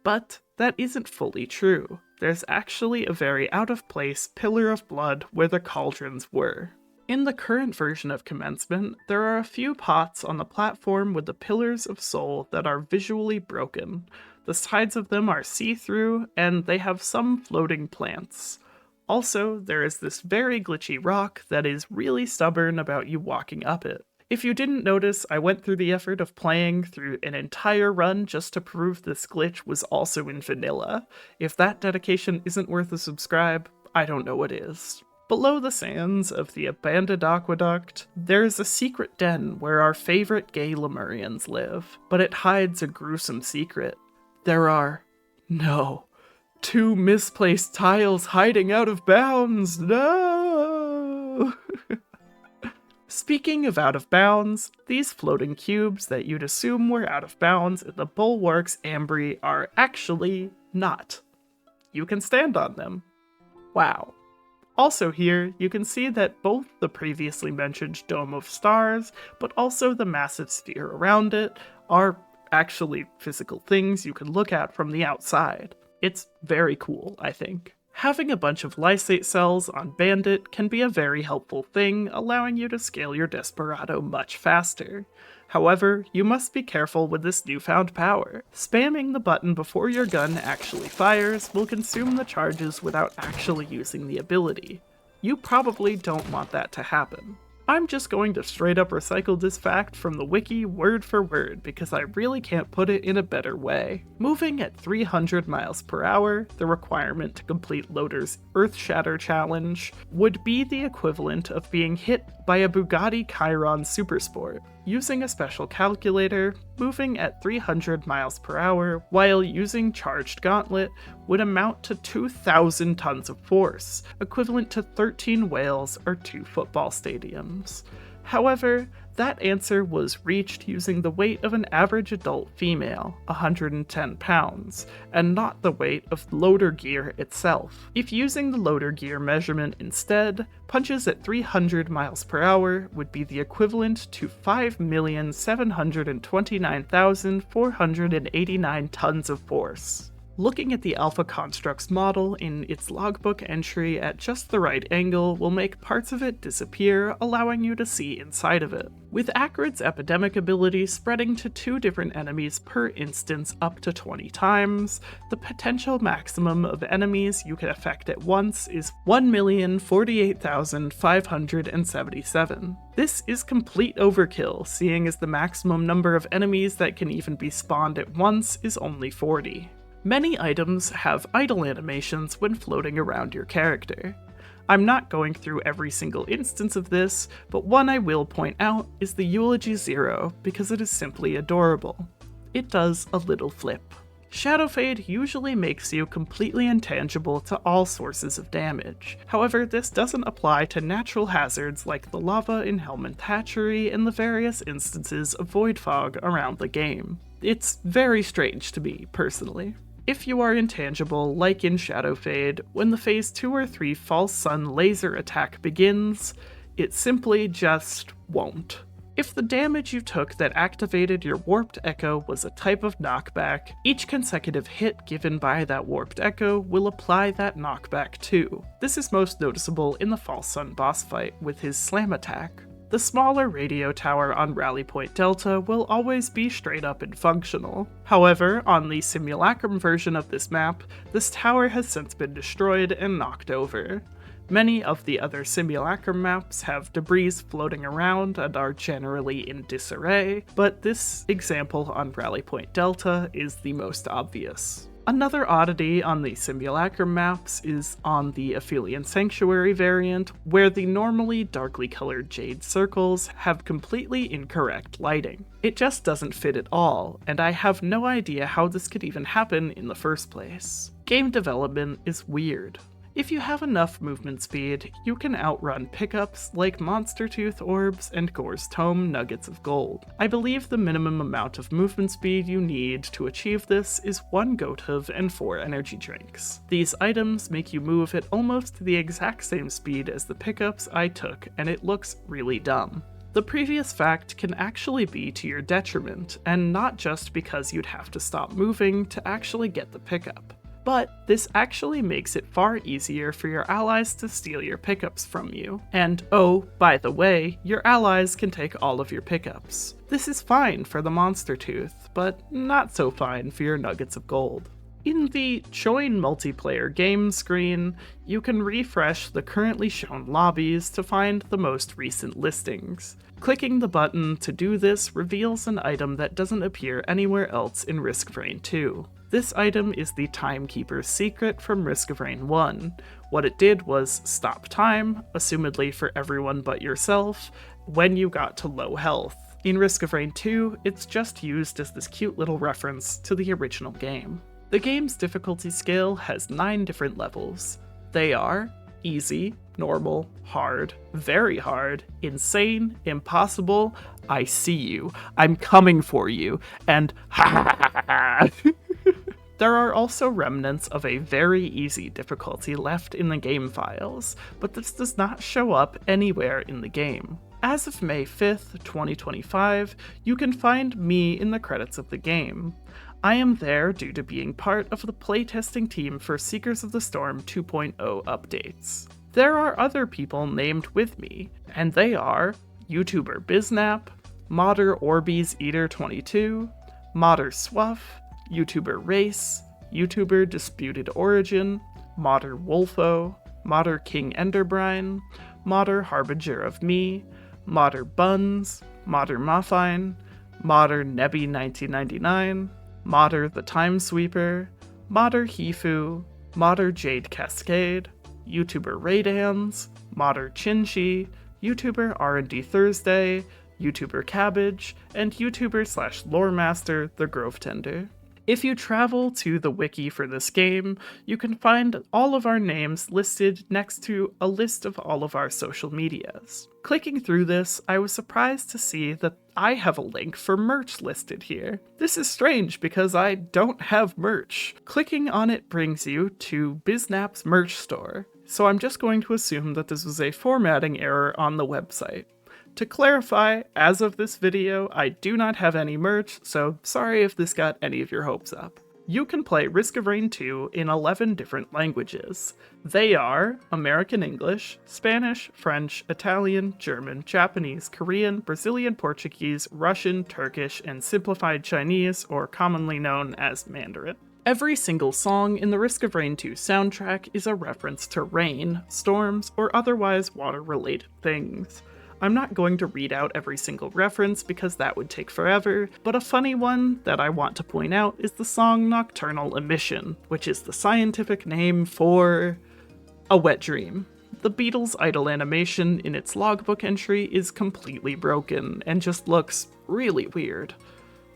But that isn't fully true. There's actually a very out-of-place pillar of blood where the cauldrons were. In the current version of Commencement, there are a few pots on the platform with the pillars of soul that are visually broken. The sides of them are see-through, and they have some floating plants. Also, there is this very glitchy rock that is really stubborn about you walking up it. If you didn't notice, I went through the effort of playing through an entire run just to prove this glitch was also in vanilla. If that dedication isn't worth a subscribe, I don't know what is. Below the sands of the abandoned aqueduct, there's a secret den where our favorite gay Lemurians live, but it hides a gruesome secret. There are, no, 2 misplaced tiles hiding out of bounds, no! Speaking of out of bounds, these floating cubes that you'd assume were out of bounds in the Bulwark's Ambry are actually not. You can stand on them. Wow. Also here, you can see that both the previously mentioned Dome of Stars, but also the massive sphere around it, are actually physical things you can look at from the outside. It's very cool, I think. Having a bunch of lysate cells on Bandit can be a very helpful thing, allowing you to scale your Desperado much faster. However, you must be careful with this newfound power. Spamming the button before your gun actually fires will consume the charges without actually using the ability. You probably don't want that to happen. I'm just going to straight up recycle this fact from the wiki word for word because I really can't put it in a better way. Moving at 300 miles per hour, the requirement to complete Loader's Earthshatter challenge, would be the equivalent of being hit by a Bugatti Chiron Supersport. Using a special calculator, moving at 300 miles per hour while using Charged Gauntlet would amount to 2,000 tons of force, equivalent to 13 whales or 2 football stadiums. However, that answer was reached using the weight of an average adult female, 110 pounds, and not the weight of loader gear itself. If using the loader gear measurement instead, punches at 300 miles per hour would be the equivalent to 5,729,489 tons of force. Looking at the Alpha Constructs model in its logbook entry at just the right angle will make parts of it disappear, allowing you to see inside of it. With Akrid's epidemic ability spreading to 2 different enemies per instance up to 20 times, the potential maximum of enemies you can affect at once is 1,048,577. This is complete overkill, seeing as the maximum number of enemies that can even be spawned at once is only 40. Many items have idle animations when floating around your character. I'm not going through every single instance of this, but one I will point out is the Eulogy Zero because it is simply adorable. It does a little flip. Shadow Fade usually makes you completely intangible to all sources of damage. However, this doesn't apply to natural hazards like the lava in Helman Hatchery and the various instances of Void Fog around the game. It's very strange to me, personally. If you are intangible, like in Shadow Fade, when the phase 2 or 3 False Sun laser attack begins, it simply just won't. If the damage you took that activated your Warped Echo was a type of knockback, each consecutive hit given by that Warped Echo will apply that knockback too. This is most noticeable in the False Sun boss fight with his slam attack. The smaller radio tower on Rally Point Delta will always be straight up and functional. However, on the simulacrum version of this map, this tower has since been destroyed and knocked over. Many of the other simulacrum maps have debris floating around and are generally in disarray, but this example on Rally Point Delta is the most obvious. Another oddity on the simulacrum maps is on the Aphelion Sanctuary variant, where the normally darkly colored jade circles have completely incorrect lighting. It just doesn't fit at all, and I have no idea how this could even happen in the first place. Game development is weird. If you have enough movement speed, you can outrun pickups like Monster Tooth Orbs and Gore's Tome Nuggets of Gold. I believe the minimum amount of movement speed you need to achieve this is 1 goat hoof and 4 energy drinks. These items make you move at almost the exact same speed as the pickups I took, and it looks really dumb. The previous fact can actually be to your detriment, and not just because you'd have to stop moving to actually get the pickup. But this actually makes it far easier for your allies to steal your pickups from you. And oh, by the way, your allies can take all of your pickups. This is fine for the Monster Tooth, but not so fine for your Nuggets of Gold. In the Join Multiplayer Game screen, you can refresh the currently shown lobbies to find the most recent listings. Clicking the button to do this reveals an item that doesn't appear anywhere else in Risk of Rain 2. This item is the Timekeeper's Secret from Risk of Rain 1. What it did was stop time, assumedly for everyone but yourself, when you got to low health. In Risk of Rain 2, it's just used as this cute little reference to the original game. The game's difficulty scale has 9 different levels. They are easy, normal, hard, very hard, insane, impossible, I see you, I'm coming for you, and ha ha ha ha. There are also remnants of a very easy difficulty left in the game files, but this does not show up anywhere in the game. As of May 5th, 2025, you can find me in the credits of the game. I am there due to being part of the playtesting team for Seekers of the Storm 2.0 updates. There are other people named with me, and they are YouTuber Biznap, modder Orbeez Eater 22, modder Swuff, YouTuber Race, YouTuber Disputed Origin, modder Wolfo, modder King Enderbrine, modder Harbinger of Me, modder Buns, modder Muffine, modder Nebby1999, modder The Time Sweeper, modder Hifu, modder Jade Cascade, YouTuber Raydans, modder Chinchi, YouTuber R&D Thursday, YouTuber Cabbage, and YouTuber/Loremaster The Grove Tender. If you travel to the wiki for this game, you can find all of our names listed next to a list of all of our social medias. Clicking through this, I was surprised to see that I have a link for merch listed here. This is strange because I don't have merch. Clicking on it brings you to Biznap's merch store, so I'm just going to assume that this was a formatting error on the website. To clarify, as of this video, I do not have any merch, so sorry if this got any of your hopes up. You can play Risk of Rain 2 in 11 different languages. They are American English, Spanish, French, Italian, German, Japanese, Korean, Brazilian Portuguese, Russian, Turkish, and Simplified Chinese, or commonly known as Mandarin. Every single song in the Risk of Rain 2 soundtrack is a reference to rain, storms, or otherwise water-related things. I'm not going to read out every single reference because that would take forever, but a funny one that I want to point out is the song Nocturnal Emission, which is the scientific name for a wet dream. The Beatles' idle animation in its logbook entry is completely broken and just looks really weird.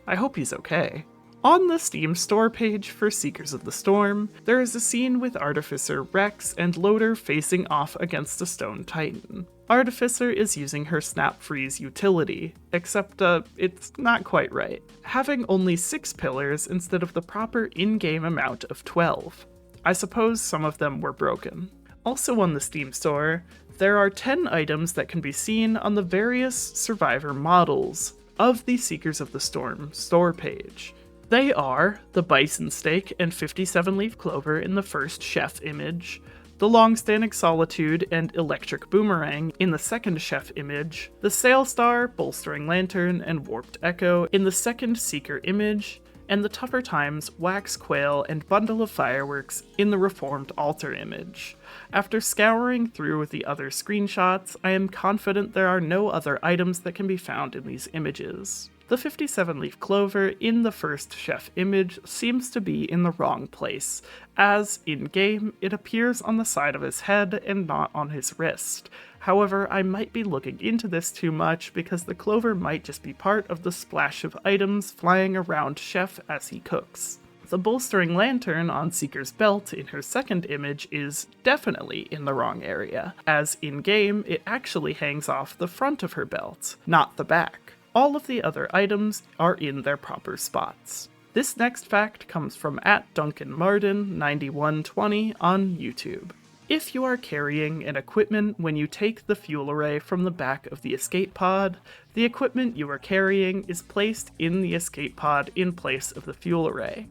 I hope he's okay. On the Steam store page for Seekers of the Storm, there is a scene with Artificer Rex and Loader facing off against a stone titan. Artificer is using her Snap Freeze utility, except it's not quite right, having only 6 pillars instead of the proper in-game amount of 12. I suppose some of them were broken. Also on the Steam store, there are 10 items that can be seen on the various survivor models of the Seekers of the Storm store page. They are the Bison Steak and 57-leaf clover in the first chef image, the Longstanding Solitude and Electric Boomerang in the second chef image, the Sail Star, Bolstering Lantern, and Warped Echo in the second Seeker image, and the Tougher Times, Wax Quail, and Bundle of Fireworks in the Reformed Altar image. After scouring through the other screenshots, I am confident there are no other items that can be found in these images. The 57-leaf clover in the first chef image seems to be in the wrong place, as, in-game, it appears on the side of his head and not on his wrist. However, I might be looking into this too much because the clover might just be part of the splash of items flying around Chef as he cooks. The bolstering lantern on Seeker's belt in her second image is definitely in the wrong area, as in-game it actually hangs off the front of her belt, not the back. All of the other items are in their proper spots. This next fact comes from @DuncanMartin9120 on YouTube. If you are carrying an equipment when you take the fuel array from the back of the escape pod, the equipment you are carrying is placed in the escape pod in place of the fuel array.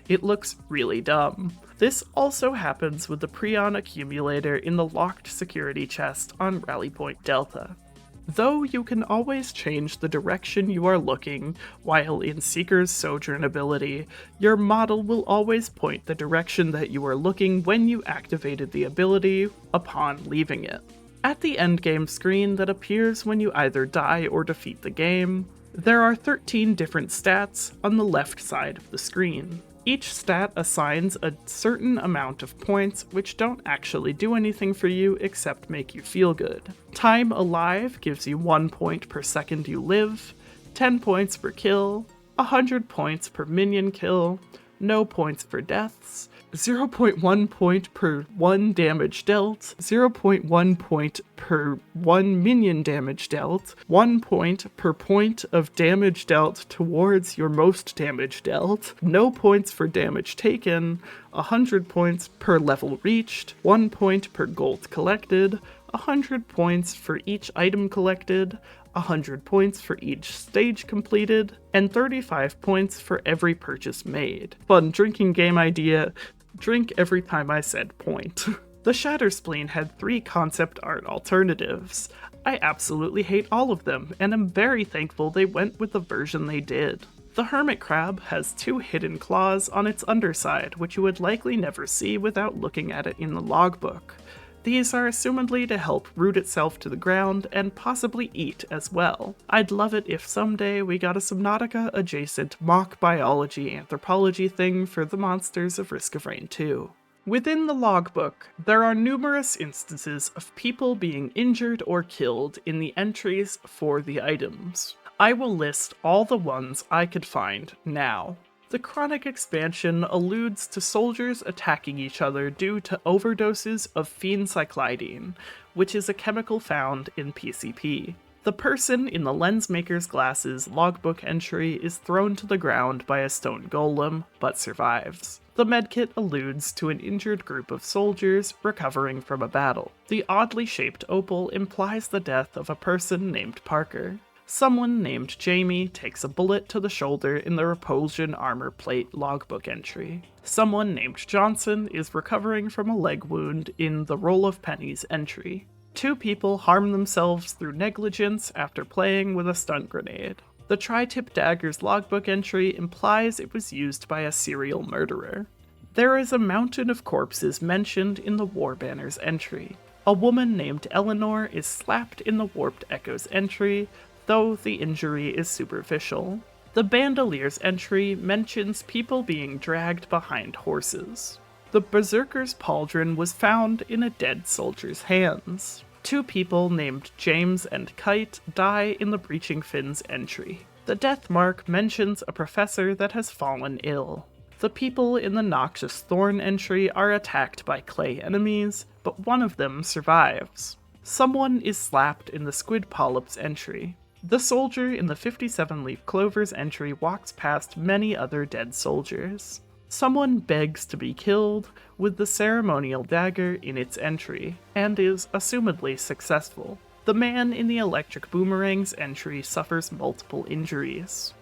It looks really dumb. This also happens with the Prion accumulator in the locked security chest on Rally Point Delta. Though you can always change the direction you are looking while in Seeker's Sojourn ability, your model will always point the direction that you are looking when you activated the ability upon leaving it. At the endgame screen that appears when you either die or defeat the game, there are 13 different stats on the left side of the screen. Each stat assigns a certain amount of points which don't actually do anything for you except make you feel good. Time alive gives you 1 point per second you live, 10 points per kill, 100 points per minion kill, no points for deaths, 0.1 point per 1 damage dealt, 0.1 point per 1 minion damage dealt, 1 point per point of damage dealt towards your most damage dealt, no points for damage taken, 100 points per level reached, 1 point per gold collected, 100 points for each item collected, 100 points for each stage completed, and 35 points for every purchase made. Fun drinking game idea, drink every time I said point. The Shatterspleen had 3 concept art alternatives. I absolutely hate all of them, and am very thankful they went with the version they did. The Hermit Crab has 2 hidden claws on its underside, which you would likely never see without looking at it in the logbook. These are assumedly to help root itself to the ground and possibly eat as well. I'd love it if someday we got a Subnautica adjacent mock biology anthropology thing for the monsters of Risk of Rain 2. Within the logbook, there are numerous instances of people being injured or killed in the entries for the items. I will list all the ones I could find now. The chronic expansion alludes to soldiers attacking each other due to overdoses of phencyclidine, which is a chemical found in PCP. The person in the Lensmaker's glasses logbook entry is thrown to the ground by a stone golem, but survives. The medkit alludes to an injured group of soldiers recovering from a battle. The oddly shaped opal implies the death of a person named Parker. Someone named Jamie takes a bullet to the shoulder in the repulsion armor plate logbook entry. Someone named Johnson is recovering from a leg wound in the Roll of Pennies entry. 2 people harm themselves through negligence after playing with a stun grenade. The Tri-Tip Dagger's logbook entry implies it was used by a serial murderer. There is a mountain of corpses mentioned in the War Banners entry. A woman named Eleanor is slapped in the Warped Echoes entry, though the injury is superficial. The Bandoleer's entry mentions people being dragged behind horses. The Berserker's pauldron was found in a dead soldier's hands. 2 people named James and Kite die in the Breaching Fins entry. The death mark mentions a professor that has fallen ill. The people in the Noxious Thorn entry are attacked by clay enemies, but one of them survives. Someone is slapped in the Squid Polyps entry. The soldier in the 57 Leaf Clovers entry walks past many other dead soldiers. Someone begs to be killed with the ceremonial dagger in its entry, and is assumedly successful. The man in the Electric Boomerang's entry suffers multiple injuries.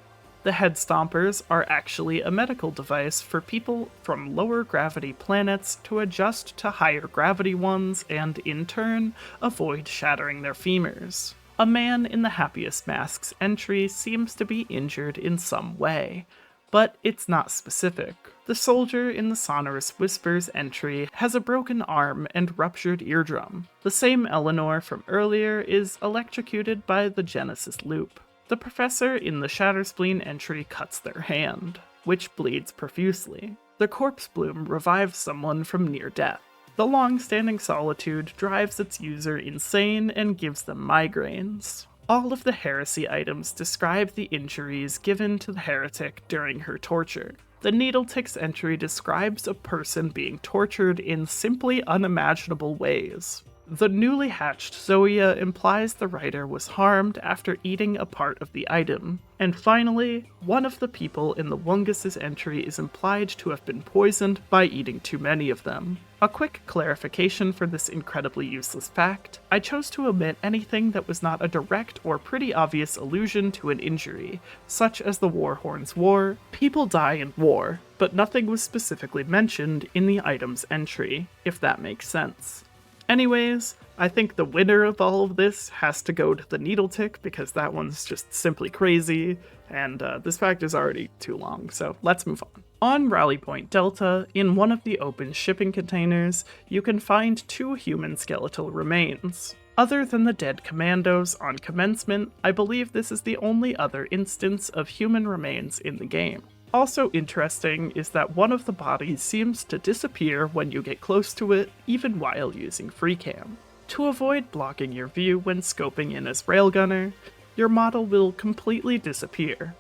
The Head Stompers are actually a medical device for people from lower gravity planets to adjust to higher gravity ones and, in turn, avoid shattering their femurs. A man in the Happiest Masks entry seems to be injured in some way, but it's not specific. The soldier in the Sonorous Whispers entry has a broken arm and ruptured eardrum. The same Eleanor from earlier is electrocuted by the Genesis loop. The professor in the Shatterspleen entry cuts their hand, which bleeds profusely. The Corpse Bloom revives someone from near death. The long-standing solitude drives its user insane and gives them migraines. All of the heresy items describe the injuries given to the heretic during her torture. The Needletick's entry describes a person being tortured in simply unimaginable ways. The newly hatched Zoya implies the writer was harmed after eating a part of the item. And finally, one of the people in the Wungus's entry is implied to have been poisoned by eating too many of them. A quick clarification for this incredibly useless fact: I chose to omit anything that was not a direct or pretty obvious allusion to an injury, such as the Warhorn's War. People die in war, but nothing was specifically mentioned in the item's entry, if that makes sense. Anyways, I think the winner of all of this has to go to the Needletick, because that one's just simply crazy, and this fact is already too long, so let's move on. On Rally Point Delta, in one of the open shipping containers, you can find 2 human skeletal remains. Other than the dead commandos on commencement, I believe this is the only other instance of human remains in the game. Also interesting is that one of the bodies seems to disappear when you get close to it, even while using FreeCam. To avoid blocking your view when scoping in as Railgunner, your model will completely disappear.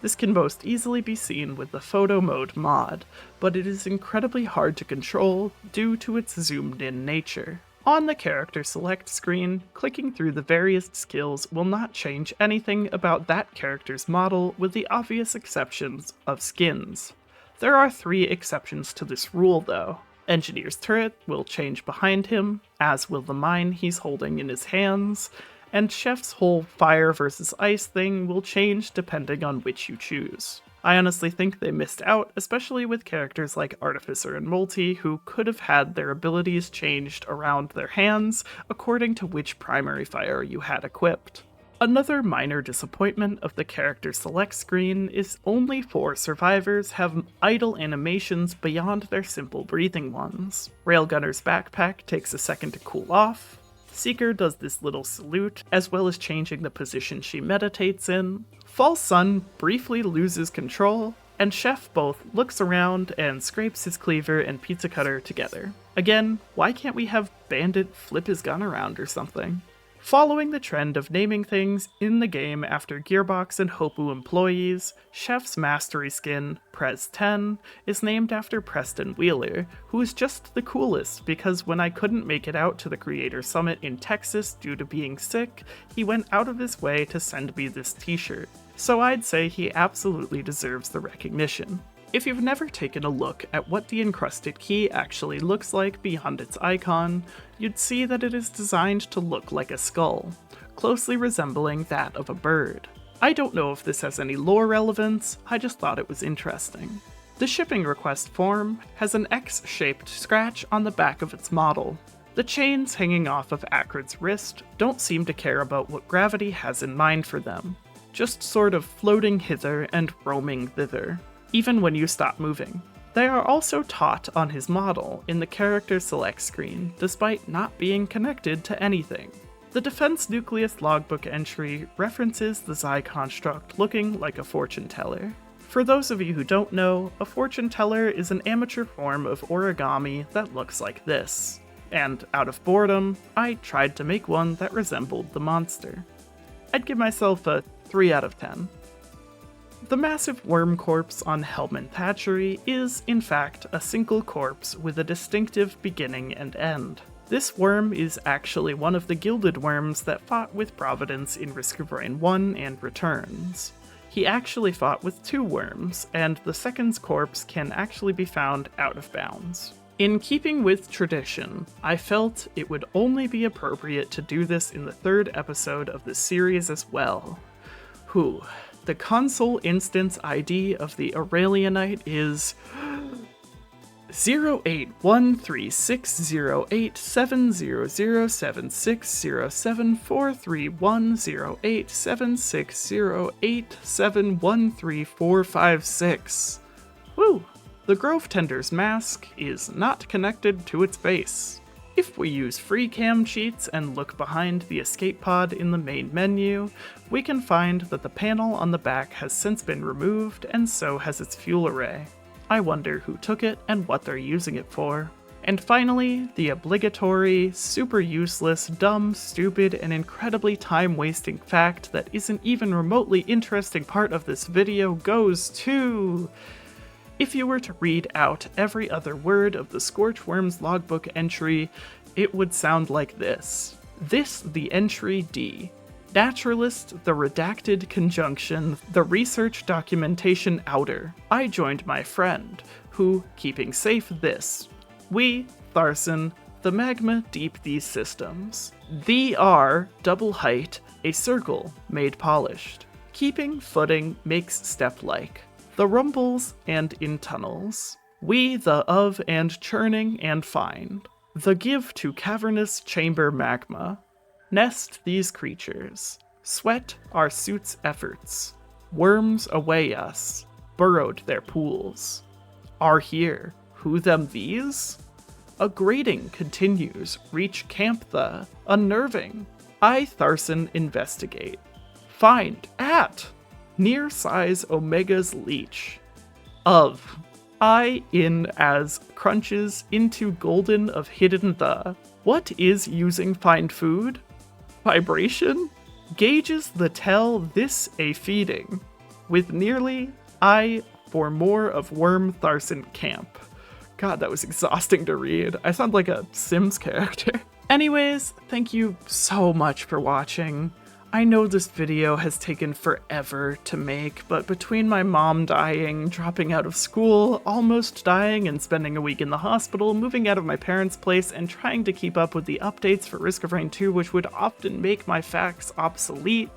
This can most easily be seen with the photo mode mod, but it is incredibly hard to control due to its zoomed-in nature. On the character select screen, clicking through the various skills will not change anything about that character's model with the obvious exceptions of skins. There are 3 exceptions to this rule though. Engineer's turret will change behind him, as will the mine he's holding in his hands, and Chef's whole fire versus ice thing will change depending on which you choose. I honestly think they missed out, especially with characters like Artificer and Multi, who could have had their abilities changed around their hands according to which primary fire you had equipped. Another minor disappointment of the character select screen is only 4 survivors have idle animations beyond their simple breathing ones. Railgunner's backpack takes a second to cool off, Seeker does this little salute, as well as changing the position she meditates in. False Sun briefly loses control, and Chef both looks around and scrapes his cleaver and pizza cutter together. Again, why can't we have Bandit flip his gun around or something? Following the trend of naming things in the game after Gearbox and Hopoo employees, Chef's mastery skin, Prez 10, is named after Preston Wheeler, who is just the coolest because when I couldn't make it out to the Creator Summit in Texas due to being sick, he went out of his way to send me this t-shirt. So I'd say he absolutely deserves the recognition. If you've never taken a look at what the encrusted key actually looks like beyond its icon, you'd see that it is designed to look like a skull, closely resembling that of a bird. I don't know if this has any lore relevance, I just thought it was interesting. The shipping request form has an X-shaped scratch on the back of its model. The chains hanging off of Akrid's wrist don't seem to care about what gravity has in mind for them, just sort of floating hither and roaming thither, even when you stop moving. They are also taught on his model in the character select screen, despite not being connected to anything. The Defense Nucleus logbook entry references the Xi construct looking like a fortune teller. For those of you who don't know, a fortune teller is an amateur form of origami that looks like this. And out of boredom, I tried to make one that resembled the monster. I'd give myself a 3 out of 10. The massive worm corpse on Helman Hatchery is, in fact, a single corpse with a distinctive beginning and end. This worm is actually one of the gilded worms that fought with Providence in Risk of Rain 1 and Returns. He actually fought with 2 worms, and the second's corpse can actually be found out of bounds. In keeping with tradition, I felt it would only be appropriate to do this in the 3rd episode of the series as well. The console instance ID of the Aurelianite is 08136087074310876087134546. Woo! The Grove Tender's mask is not connected to its base. If we use free cam cheats and look behind the escape pod in the main menu, we can find that the panel on the back has since been removed, and so has its fuel array. I wonder who took it and what they're using it for. And finally, the obligatory, super useless, dumb, stupid, and incredibly time-wasting fact that isn't even remotely interesting part of this video goes to... If you were to read out every other word of the Scorchworm's logbook entry, it would sound like this. This the entry D. Naturalist, the redacted conjunction, the research documentation outer. I joined my friend, who, keeping safe this. We, Tharson, the magma deep these systems. The are, double height, a circle made polished. Keeping footing makes step-like. The rumbles and in tunnels. We the of and churning and find. The give to cavernous chamber magma. Nest these creatures. Sweat our suit's efforts. Worms away us. Burrowed their pools. Are here. Who them these? A grating continues. Reach camp the. Unnerving. I Tharson investigate. Find at. Near size Omega's leech. Of. I in as crunches into golden of hidden the. What is using find food? Vibration? Gauges the tell this a feeding. with nearly I for more of Worm Tharson Camp. God, that was exhausting to read. I sound like a Sims character. Anyways, thank you so much for watching. I know this video has taken forever to make, but between my mom dying, dropping out of school, almost dying and spending a week in the hospital, moving out of my parents' place, and trying to keep up with the updates for Risk of Rain 2, which would often make my facts obsolete,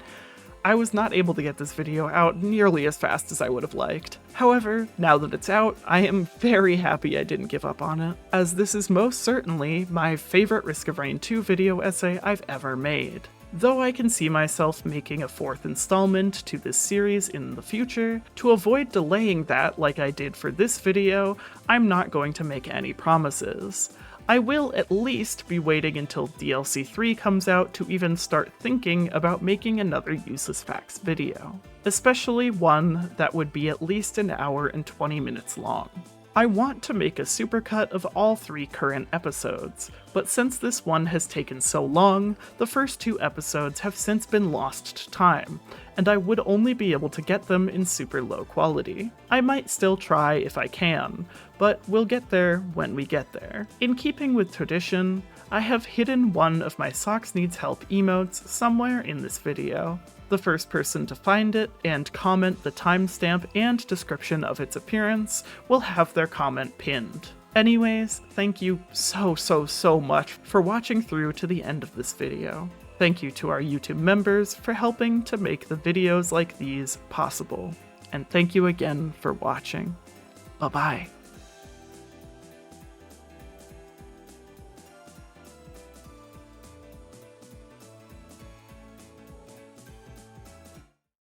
I was not able to get this video out nearly as fast as I would have liked. However, now that it's out, I am very happy I didn't give up on it, as this is most certainly my favorite Risk of Rain 2 video essay I've ever made. Though I can see myself making a 4th installment to this series in the future, to avoid delaying that like I did for this video, I'm not going to make any promises. I will at least be waiting until DLC 3 comes out to even start thinking about making another Useless Facts video, especially one that would be at least an hour and 20 minutes long. I want to make a supercut of all 3 current episodes, but since this one has taken so long, the first 2 episodes have since been lost to time, and I would only be able to get them in super low quality. I might still try if I can, but we'll get there when we get there. In keeping with tradition, I have hidden one of my Socks Needs Help emotes somewhere in this video. The first person to find it and comment the timestamp and description of its appearance will have their comment pinned. Anyways, thank you so much for watching through to the end of this video. Thank you to our YouTube members for helping to make the videos like these possible. And thank you again for watching. Bye-bye.